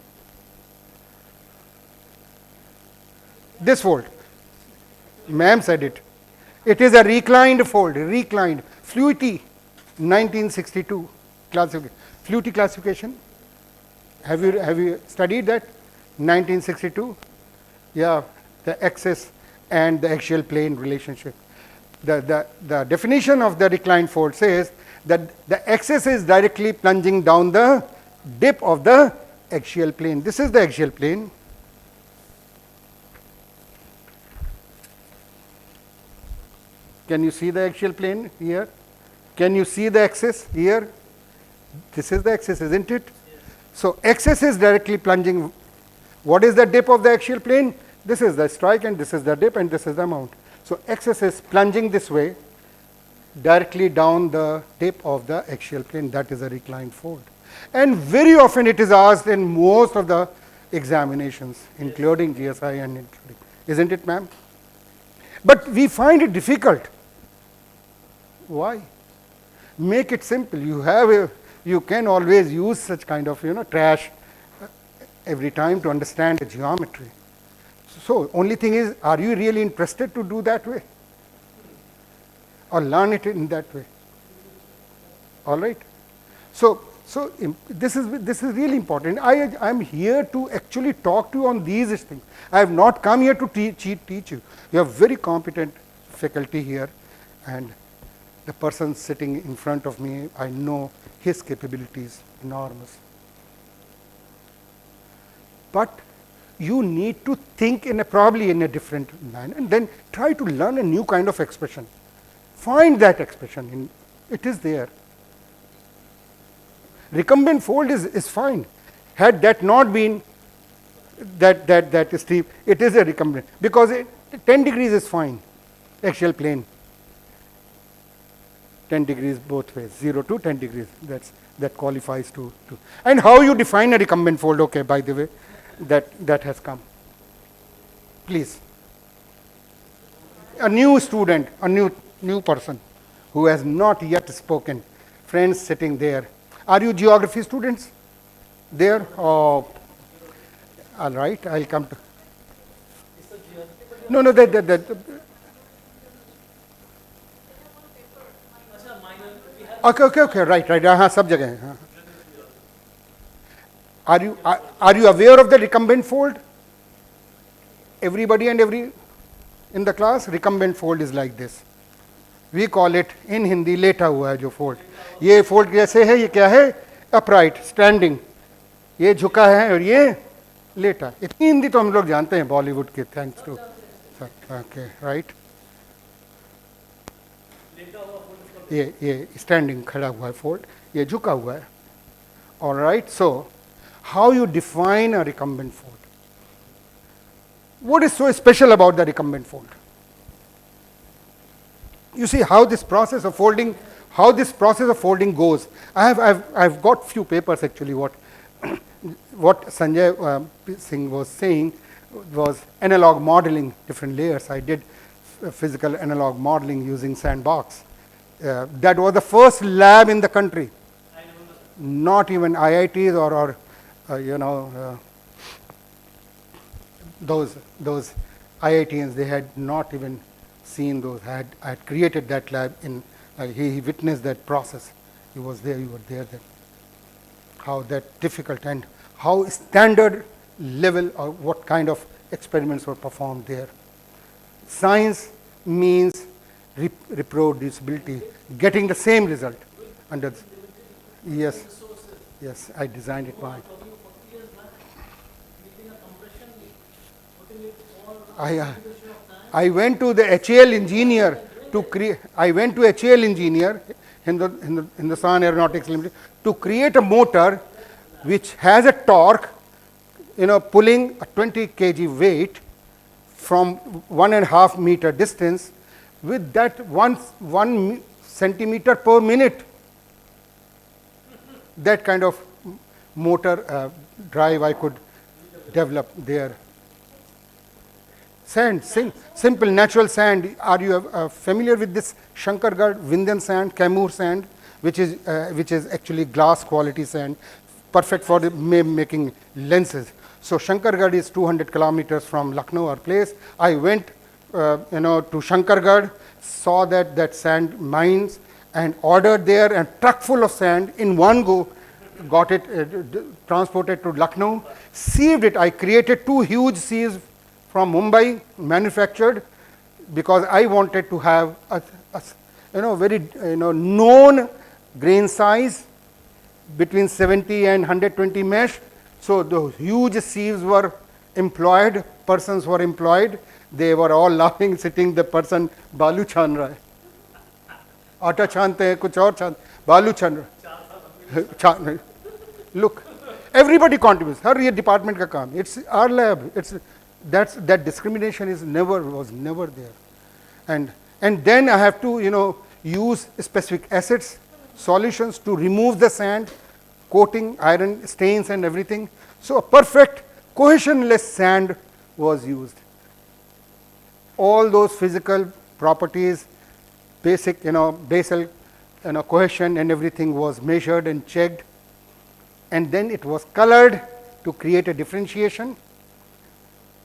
This fold, ma'am said it. It is a reclined fold, reclined. Fluty, 1962 classification. Fluty classification. Have you studied that? 1962. Yeah, the axis and the axial plane relationship. The definition of the reclined fold says that the axis is directly plunging down the dip of the axial plane. This is the axial plane. Can you see the axial plane here? Can you see the axis here? This is the axis, isn't it? So axis is directly plunging. What is the dip of the axial plane? This is the strike, and this is the dip, and this is the amount. So axis is plunging this way, directly down the dip of the axial plane. That is a reclined fold. And very often it is asked in most of the examinations, including GSI and including, isn't it, ma'am? But we find it difficult. Why? Make it simple. You can always use such kind of trash every time to understand the geometry. So only thing is, are you really interested to do that way, or learn it in that way? All right. So this is really important. I am here to actually talk to you on these things. I have not come here to teach you. You have very competent faculty here, and the person sitting in front of me, I know his capabilities enormous. But you need to think probably in a different manner, and then try to learn a new kind of expression. Find that expression. It is there. Recumbent fold is fine. Had that not been that steep, it is a recumbent, because 10 degrees is fine. Axial plane, 10 degrees both ways, 0 to 10 degrees. That qualifies to. And how you define a recumbent fold? Okay, by the way, that has come. Please, a new student, a new person who has not yet spoken. Friends sitting there, are you geography students? there? Oh, all right, I'll come to. No, that. Okay, right. सब जगह है. हाँ. Are you aware of the recumbent fold? Everybody and every in the class, recumbent fold is like this. We call it in Hindi लेटा हुआ है जो fold. ये fold कैसे है? ये क्या है? Upright, standing. ये झुका है और ये लेटा. इतनी हिंदी तो हम लोग जानते हैं बॉलीवुड के, थैंक्स टू. Okay, right. ये स्टैंडिंग खड़ा हुआ है फोल्ड, ये झुका हुआ है. All right, so how you define a recumbent fold? What is so special about the recumbent fold? You see how this process of folding goes. I've got few papers actually. What Sanjay Singh was saying was analog modeling, different layers. I did physical analog modeling using sandbox. That was the first lab in the country. Not even IITs or those IITians, they had not even seen those. I had created that lab in. He witnessed that process. He was there. You were there then. How that difficult and how standard level or what kind of experiments were performed there. Science means reproducibility, getting the same result. Under yes, I designed it by. I went to the HAL engineer to create. I went to HAL engineer, Hindustan Aeronautics Limited, to create a motor which has a torque, pulling a 20 kg weight from 1.5 meter distance with that 1 centimeter per minute. That kind of motor drive I could develop there. Sand, simple natural sand. Are you familiar with this Shankargarh, Vindhyan sand, Kaimur sand, which is actually glass quality sand, perfect for making lenses. So Shankargarh is 200 kilometers from Lucknow, our place. I went, to Shankargarh, saw that sand mines, and ordered there a truck full of sand in one go. Got it transported to Lucknow, sieved it. I created 2 huge sieves from Mumbai, manufactured, because I wanted to have a very known grain size between 70 and 120 mesh. So the huge sieves were employed, persons were employed. They were all laughing, sitting. The person balu chan raha hai, aata chante hai, kuch aur chan, balu chan raha hai. Look, everybody contributes. Har ye department ka kaam. It's our lab. That discrimination was never there. And then I have to use specific acids, solutions to remove the sand, coating, iron stains and everything. So a perfect cohesionless sand was used. All those physical properties, basic, basal, cohesion and everything was measured and checked. And then it was colored to create a differentiation,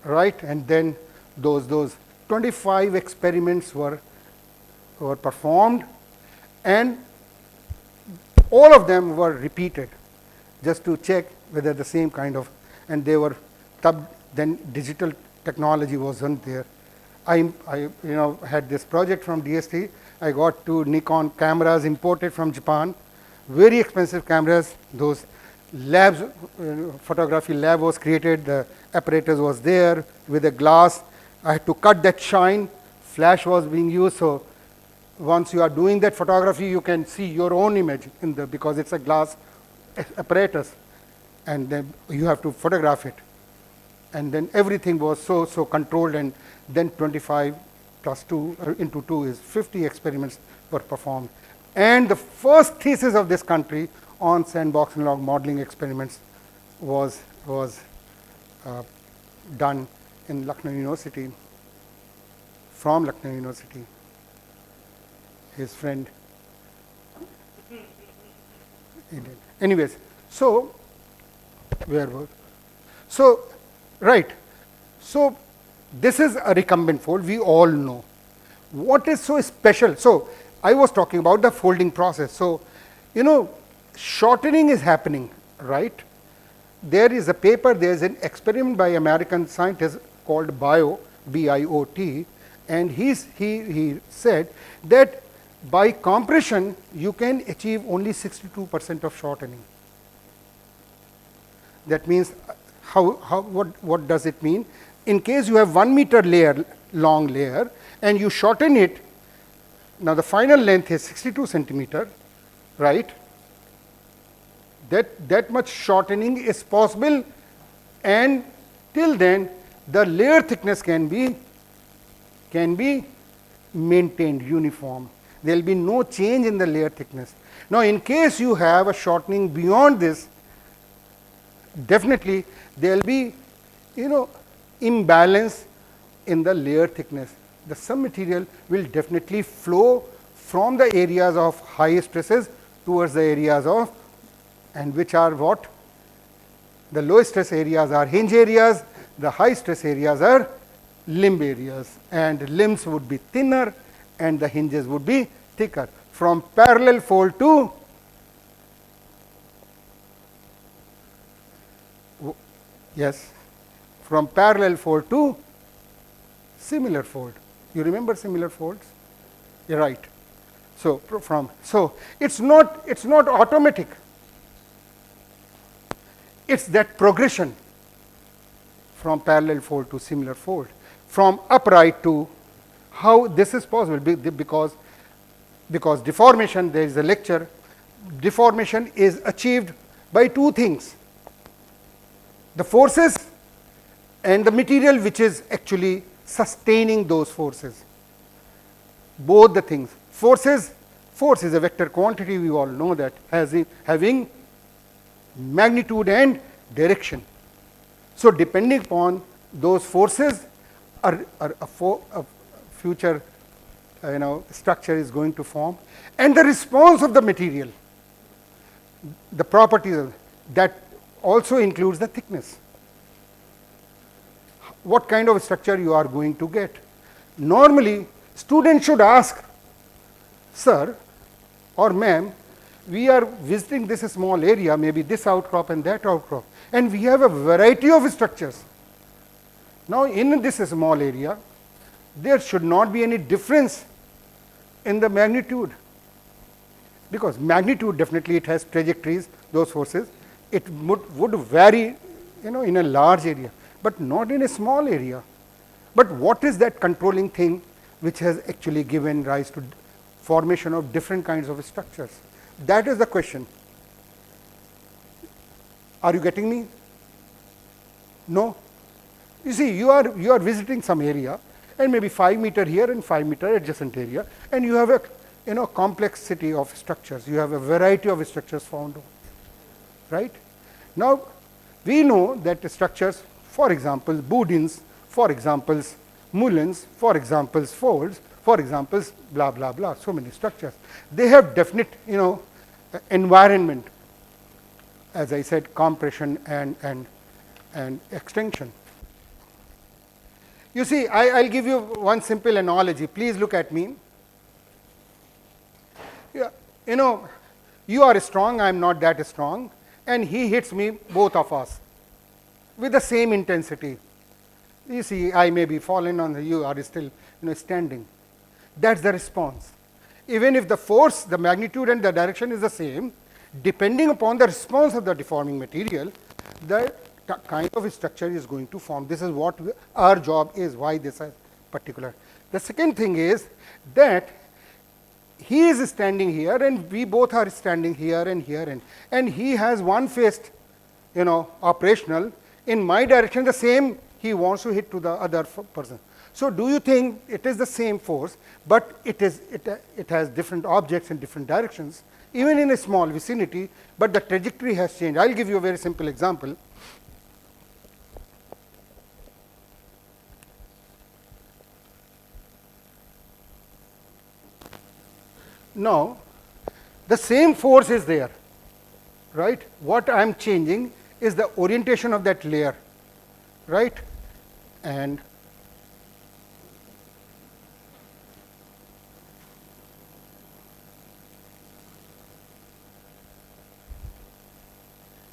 right? And then those 25 experiments were performed, and all of them were repeated just to check whether the same kind of, and they were then digital technology wasn't there. I had this project from DST. I got 2 Nikon cameras imported from Japan, very expensive cameras. Those labs, photography lab was created. The apparatus was there with a glass. I had to cut that shine. Flash was being used. So once you are doing that photography, you can see your own image because it's a glass apparatus, and then you have to photograph it. And then everything was so controlled, and then 25 plus 2 into 2 is 50 experiments were performed. And the first thesis of this country on sandbox and log modeling experiments was done in Lucknow University, from Lucknow University. His friend, he did. Anyways, so where was? So, right. So, this is a recumbent fold, we all know. What is so special? So, I was talking about the folding process. So, shortening is happening, right? There is a paper, there is an experiment by American scientist called BIOT, and he said that by compression you can achieve only 62% of shortening. That means what does it mean? In case you have 1 meter long layer and you shorten it, now the final length is 62 centimeter, right? That much shortening is possible, and till then the layer thickness can be maintained uniform. There will be no change in the layer thickness. Now, in case you have a shortening beyond this, definitely there will be imbalance in the layer thickness. Some material will definitely flow from the areas of high stresses towards the areas of, and which are what? The low stress areas are hinge areas, the high stress areas are limb areas, and limbs would be thinner and the hinges would be thicker. From parallel fold to from parallel fold to similar fold. You remember similar folds? You're right. So, it's not automatic. It's that progression from parallel fold to similar fold, from upright to how this is possible, because deformation, there is a lecture, deformation is achieved by two things: the forces and the material which is actually sustaining those forces. Both the things. Force is a vector quantity, we all know that, having magnitude and direction. So, depending upon those forces, a future structure is going to form, and the response of the material, the properties of that also includes the thickness. What kind of structure you are going to get? Normally, students should ask, sir or ma'am, we are visiting this small area, maybe this outcrop and that outcrop, and we have a variety of structures. Now, in this small area, there should not be any difference in the magnitude, because magnitude, definitely it has trajectories, those forces, it would vary in a large area, but not in a small area. But what is that controlling thing which has actually given rise to formation of different kinds of structures? That is the question. Are you getting me? No? You see, you are visiting some area, and maybe 5 meter here and 5 meter adjacent area, and you have a complexity of structures. You have a variety of structures found, right? Now, we know that the structures, for example, Boudins, for examples, Mullins, for examples, folds, for examples, blah blah blah. So many structures. They have definite, environment. As I said, compression and extension. You see, I'll give you one simple analogy. Please look at me. Yeah, you are strong, I am not that strong, and he hits me, both of us, with the same intensity. You see, I may be fallen on, you are still standing. That's the response. Even if the force, the magnitude and the direction is the same, depending upon the response of the deforming material, the kind of structure is going to form. This is what our job is, why this is particular. The second thing is that he is standing here and we both are standing here and here, and he has one fist, operational. In my direction, the same he wants to hit to the other person. So, do you think it is the same force, but it has different objects in different directions, even in a small vicinity, but the trajectory has changed. I will give you a very simple example. Now, the same force is there, right? What I am changing is the orientation of that layer, right? And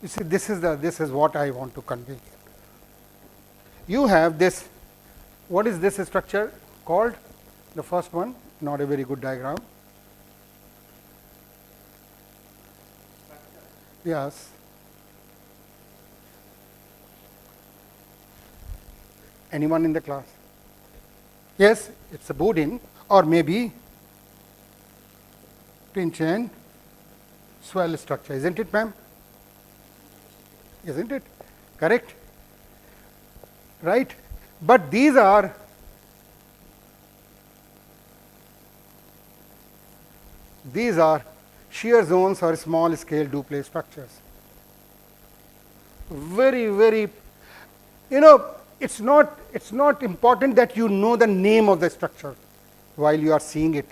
you see, this is what I want to convey here. You have this, what is this structure called? The first one, not a very good diagram. Yes. Anyone in the class? Yes, it's a boudin, or maybe pinch and swell structure, isn't it, ma'am? Isn't it? Correct? Right? But these are shear zones or small scale duplex structures. Very, very, it's not important that you know the name of the structure while you are seeing it.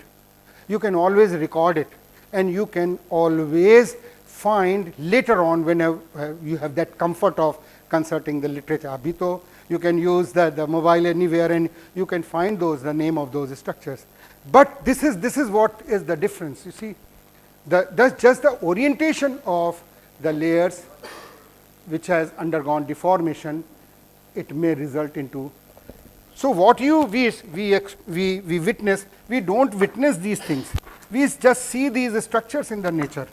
You can always record it, and you can always find later on whenever you have that comfort of consulting the literature. Abhi you can use the mobile anywhere, and you can find the name of those structures. But this is what is the difference. You see, that's just the orientation of the layers which has undergone deformation. It may result into. So what we witness, we don't witness these things. We just see these structures in the nature,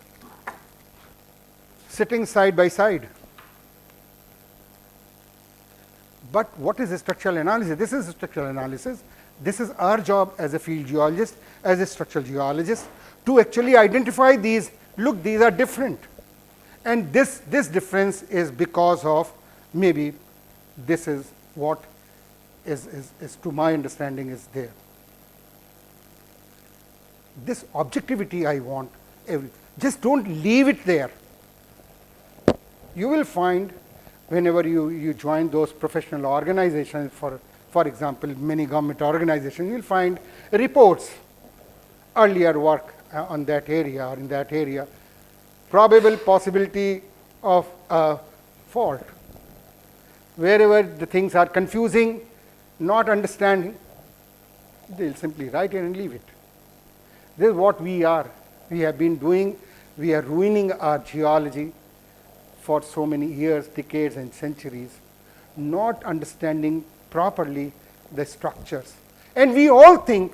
sitting side by side. But what is structural analysis? This is structural analysis. This is our job as a field geologist, as a structural geologist, to actually identify these. Look, these are different, and this difference is because of maybe this is what is to my understanding is there. This objectivity I want. Just don't leave it there. You will find whenever you join those professional organizations, for example, many government organizations, you will find reports, earlier work on that area or in that area, probable possibility of a fault. Wherever the things are confusing, not understanding, they will simply write it and leave it. This is what we are. We have been doing, we are ruining our geology for so many years, decades and centuries, not understanding properly the structures. And we all think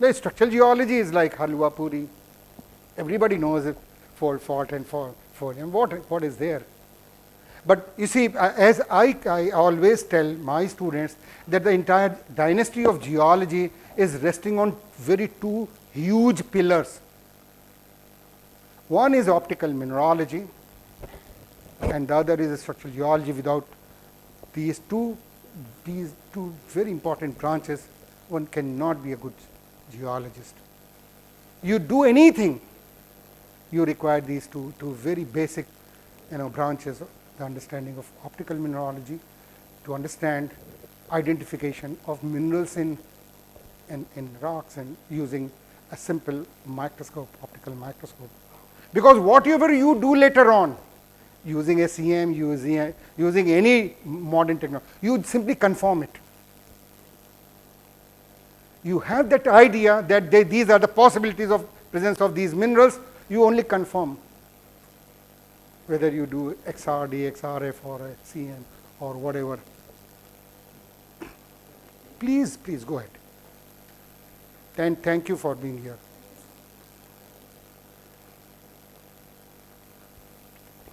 the structural geology is like halwa puri. Everybody knows it, fault and what is there. But you see, as I always tell my students that the entire dynasty of geology is resting on two huge pillars. One is optical mineralogy, and the other is structural geology. Without these two very important branches, one cannot be a good geologist. You do anything, you require these two very basic branches, the understanding of optical mineralogy to understand identification of minerals in rocks and using a simple microscope, optical microscope. Because whatever you do later on, using SEM, using any modern technology, you simply confirm it. You have that idea that these are the possibilities of presence of these minerals, you only confirm. Whether you do XRD, XRF or SEM or whatever. Please go ahead. And thank you for being here.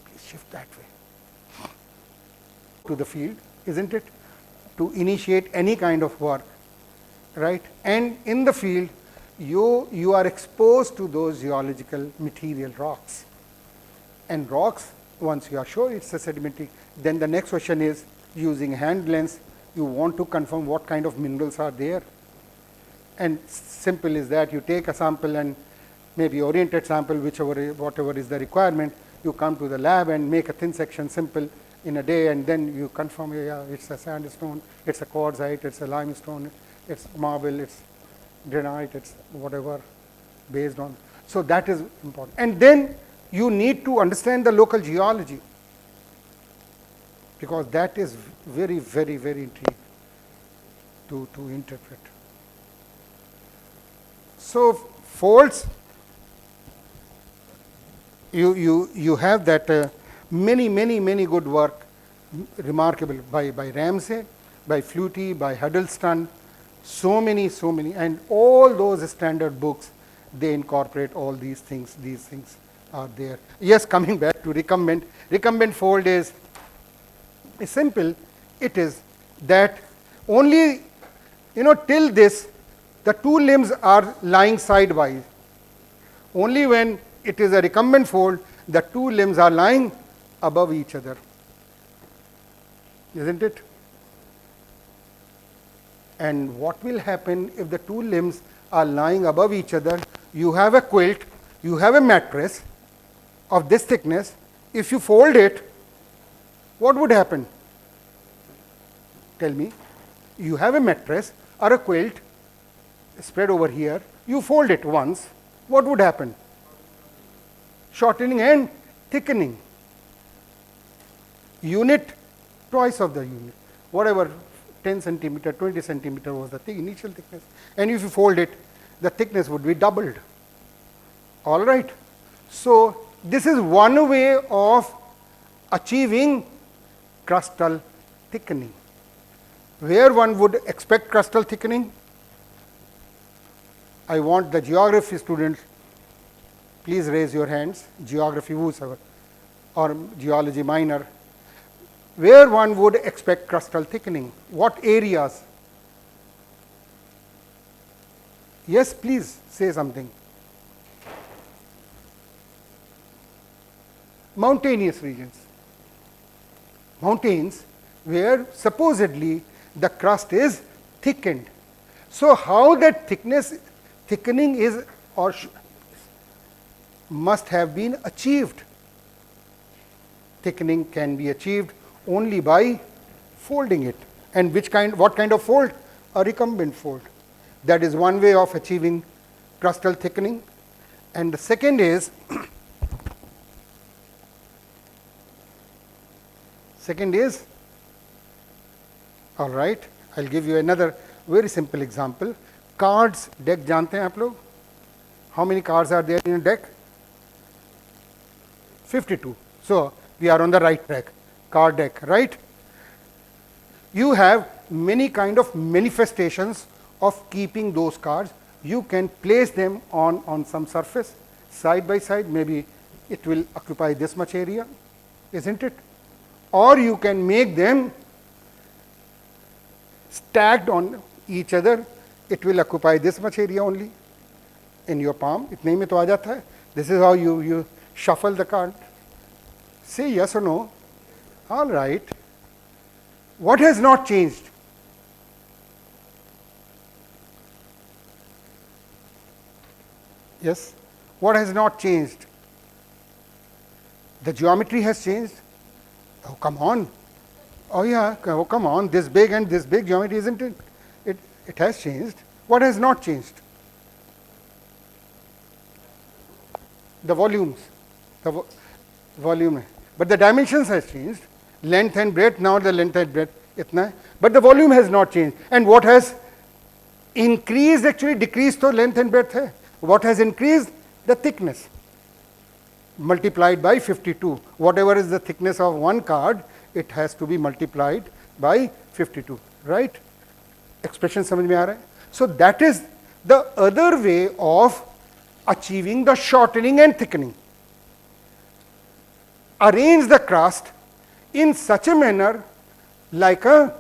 Please shift that way. To the field, isn't it? To initiate any kind of work, right? And in the field, you are exposed to those geological material rocks. And rocks, once you are sure it's a sedimentary, then the next question is, using hand lens, you want to confirm what kind of minerals are there. And simple is that you take a sample and maybe oriented sample, whatever is the requirement, you come to the lab and make a thin section simple in a day, and then you confirm, yeah, it's a sandstone, it's a quartzite, it's a limestone, it's marble, it's granite, it's whatever based on. So that is important. And then you need to understand the local geology. because that is very, very, very intriguing to interpret. So faults, you have that many good work, remarkable by Ramsay, by Flutie, by Huddleston, so many, and all those standard books, they incorporate all these things are there. Yes, coming back to recumbent fold is simple. It is that only, till this, the two limbs are lying sidewise. Only when it is a recumbent fold, the two limbs are lying above each other. Isn't it? And what will happen if the two limbs are lying above each other? You have a quilt, you have a mattress of this thickness. If you fold it, what would happen? Tell me. You have a mattress or a quilt spread over here. You fold it once. What would happen? Shortening and thickening. Unit, twice of the unit. Whatever, 10 centimeter, 20 centimeter was the initial thickness. And if you fold it, the thickness would be doubled. All right. So this is one way of achieving crustal thickening. Where one would expect crustal thickening? I want the geography students, please raise your hands, geography whosoever, or geology minor. Where one would expect crustal thickening? What areas? Yes, please say something. Mountainous regions. Mountains where supposedly the crust is thickened. So how that thickening is or must have been achieved? Thickening can be achieved only by folding it. And what kind of fold? A recumbent fold. That is one way of achieving crustal thickening. And the second is all right, I'll give you another very simple example. Cards, deck जानते हैं आप लोग? How many cards are there in a deck? 52. So we are on the right track. Card deck, right? You have many kind of manifestations of keeping those cards. You can place them on some surface, side by side. Maybe it will occupy this much area, isn't it? Or you can make them stacked on each other. It will occupy this much area only in your palm. इतने में तो आ जाता है. This is how you shuffle the card. Say yes or no. All right. What has not changed? Yes. What has not changed? The geometry has changed. Oh, come on. Oh, yeah. Oh, come on. This big and this big geometry, isn't it? It has changed. What has not changed? The volumes. The volume. But the dimensions has changed. Length and breadth. Now the length and breadth. Itna hai. But the volume has not changed. And what has increased, actually decreased, so length and breadth hai. What has increased? The thickness. Multiplied by 52. Whatever is the thickness of one card, it has to be multiplied by 52. Right? Expression समझ में आ रहा है? So that is the other way of achieving the shortening and thickening. Arrange the crust in such a manner like a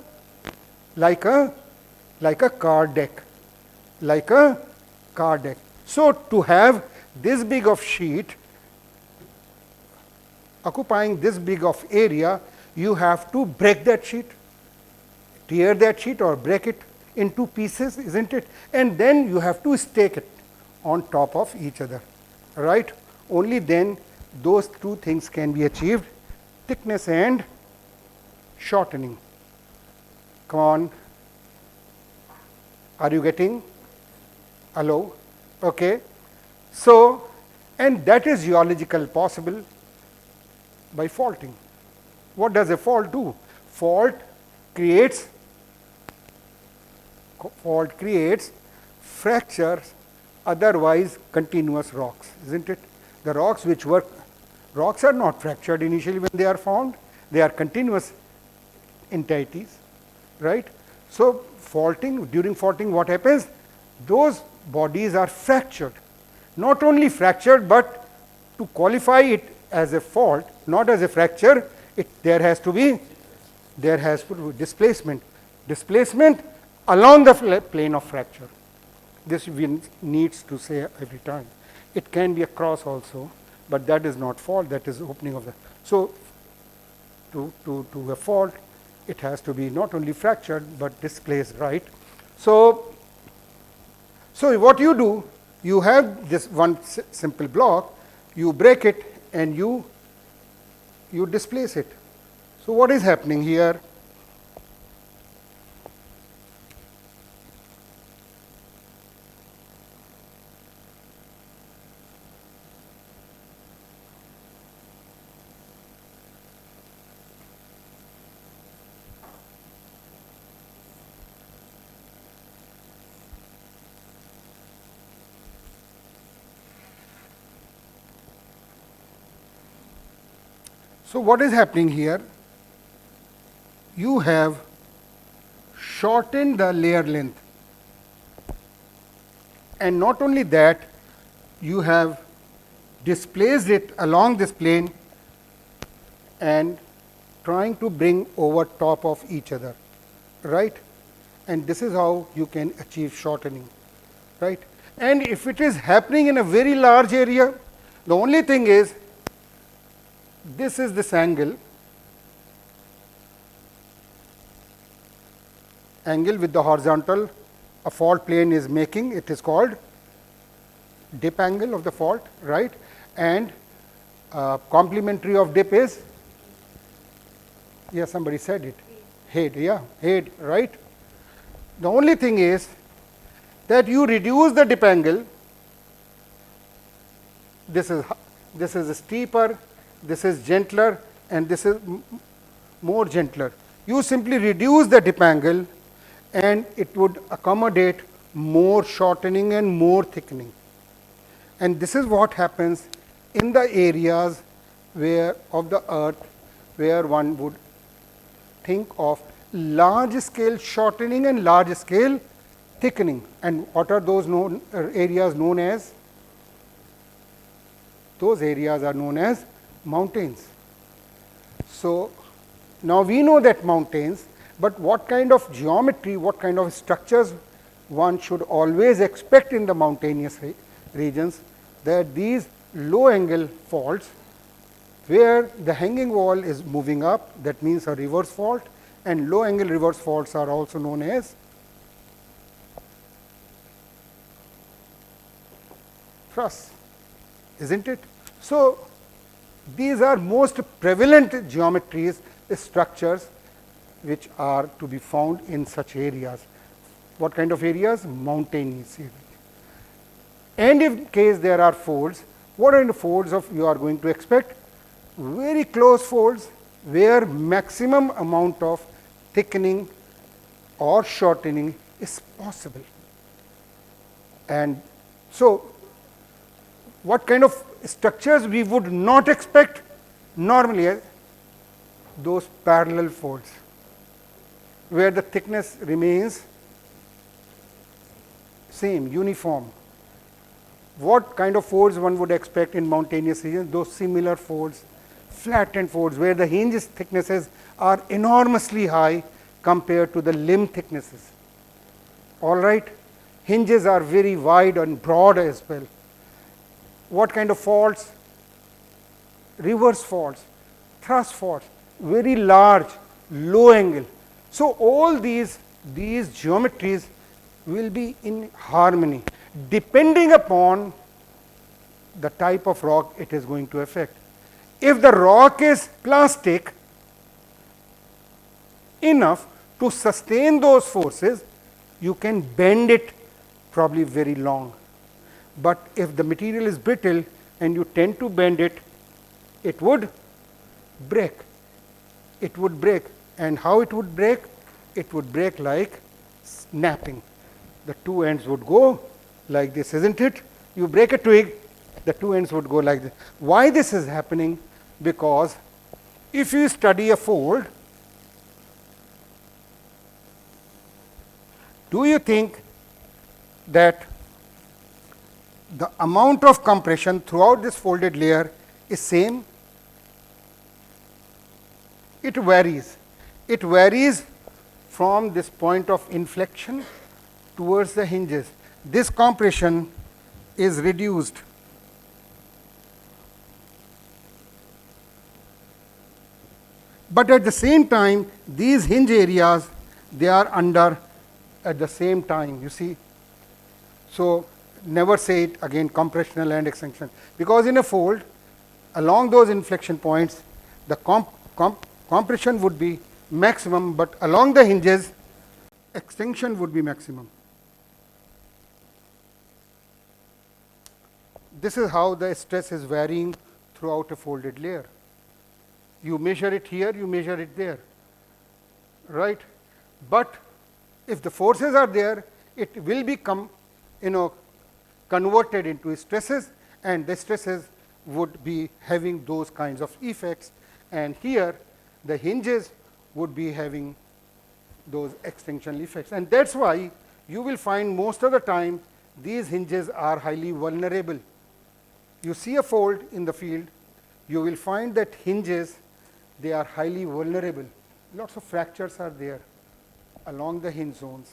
card deck. Like a card deck. So to have this big of sheet occupying this big of area, you have to break that sheet, tear that sheet or break it into pieces, isn't it? And then you have to stake it on top of each other, right? Only then those two things can be achieved, thickness and shortening. Come on. Are you getting? Hello? Okay. So, and that is geological possible by faulting. What does a fault do? fault creates fractures, otherwise continuous rocks, isn't it? The rocks rocks are not fractured initially when they are found, they are continuous entities, right? So during faulting what happens? Those bodies are fractured, not only fractured, but to qualify it as a fault, not as a fracture, there has to be displacement along the plane of fracture. This we needs to say every time. It can be across also, but that is not fault, that is opening of the. So to a fault, it has to be not only fractured but displaced, right? So what you do, you have this one simple block, you break it and you displace it. So what is happening here? So what is happening here? You have shortened the layer length, and not only that, you have displaced it along this plane and trying to bring over top of each other, right? And this is how you can achieve shortening, right? And if it is happening in a very large area, the only thing is, this is this angle with the horizontal a fault plane is making, it is called dip angle of the fault, right? And complementary of dip is, yeah, somebody said it, head, yeah, head, right? The only thing is that you reduce the dip angle. This is steeper, this is gentler, and this is more gentler. You simply reduce the dip angle and it would accommodate more shortening and more thickening. And this is what happens in the areas of the earth where one would think of large scale shortening and large scale thickening. And what are those areas known as? Those areas are known as mountains. So now we know that mountains, but what kind of geometry, what kind of structures one should always expect in the mountainous regions, that these low angle faults where the hanging wall is moving up, that means a reverse fault, and low angle reverse faults are also known as truss, isn't it? So these are most prevalent geometries, structures which are to be found in such areas. What kind of areas? Mountainous areas. And in case there are folds, what are the folds you are going to expect? Very close folds where maximum amount of thickening or shortening is possible. And so what kind of structures we would not expect normally? Those parallel folds where the thickness remains same, uniform. What kind of folds one would expect in mountainous regions? Those similar folds, flattened folds where the hinge thicknesses are enormously high compared to the limb thicknesses. All right, hinges are very wide and broad as well. What kind of faults? Reverse faults, thrust faults, very large, low angle. So all these geometries will be in harmony depending upon the type of rock it is going to affect. If the rock is plastic enough to sustain those forces, you can bend it probably very long. But if the material is brittle and you tend to bend it, it would break. It would break. And how it would break? It would break like snapping. The two ends would go like this, isn't it? You break a twig, the two ends would go like this. Why this is happening? Because if you study a fold, do you think that the amount of compression throughout this folded layer is same? It varies. It varies from this point of inflection towards the hinges. This compression is reduced. But at the same time, these hinge areas, they are under at the same time, you see. So, never say it again, compressional and extension, because in a fold, along those inflection points, the compression would be maximum, but along the hinges, extension would be maximum. This is how the stress is varying throughout a folded layer. You measure it here, you measure it there, right? But if the forces are there, it will become, converted into stresses, and the stresses would be having those kinds of effects, and here the hinges would be having those extension effects. And that's why you will find most of the time these hinges are highly vulnerable. You see a fold in the field, you will find that hinges, they are highly vulnerable. Lots of fractures are there along the hinge zones.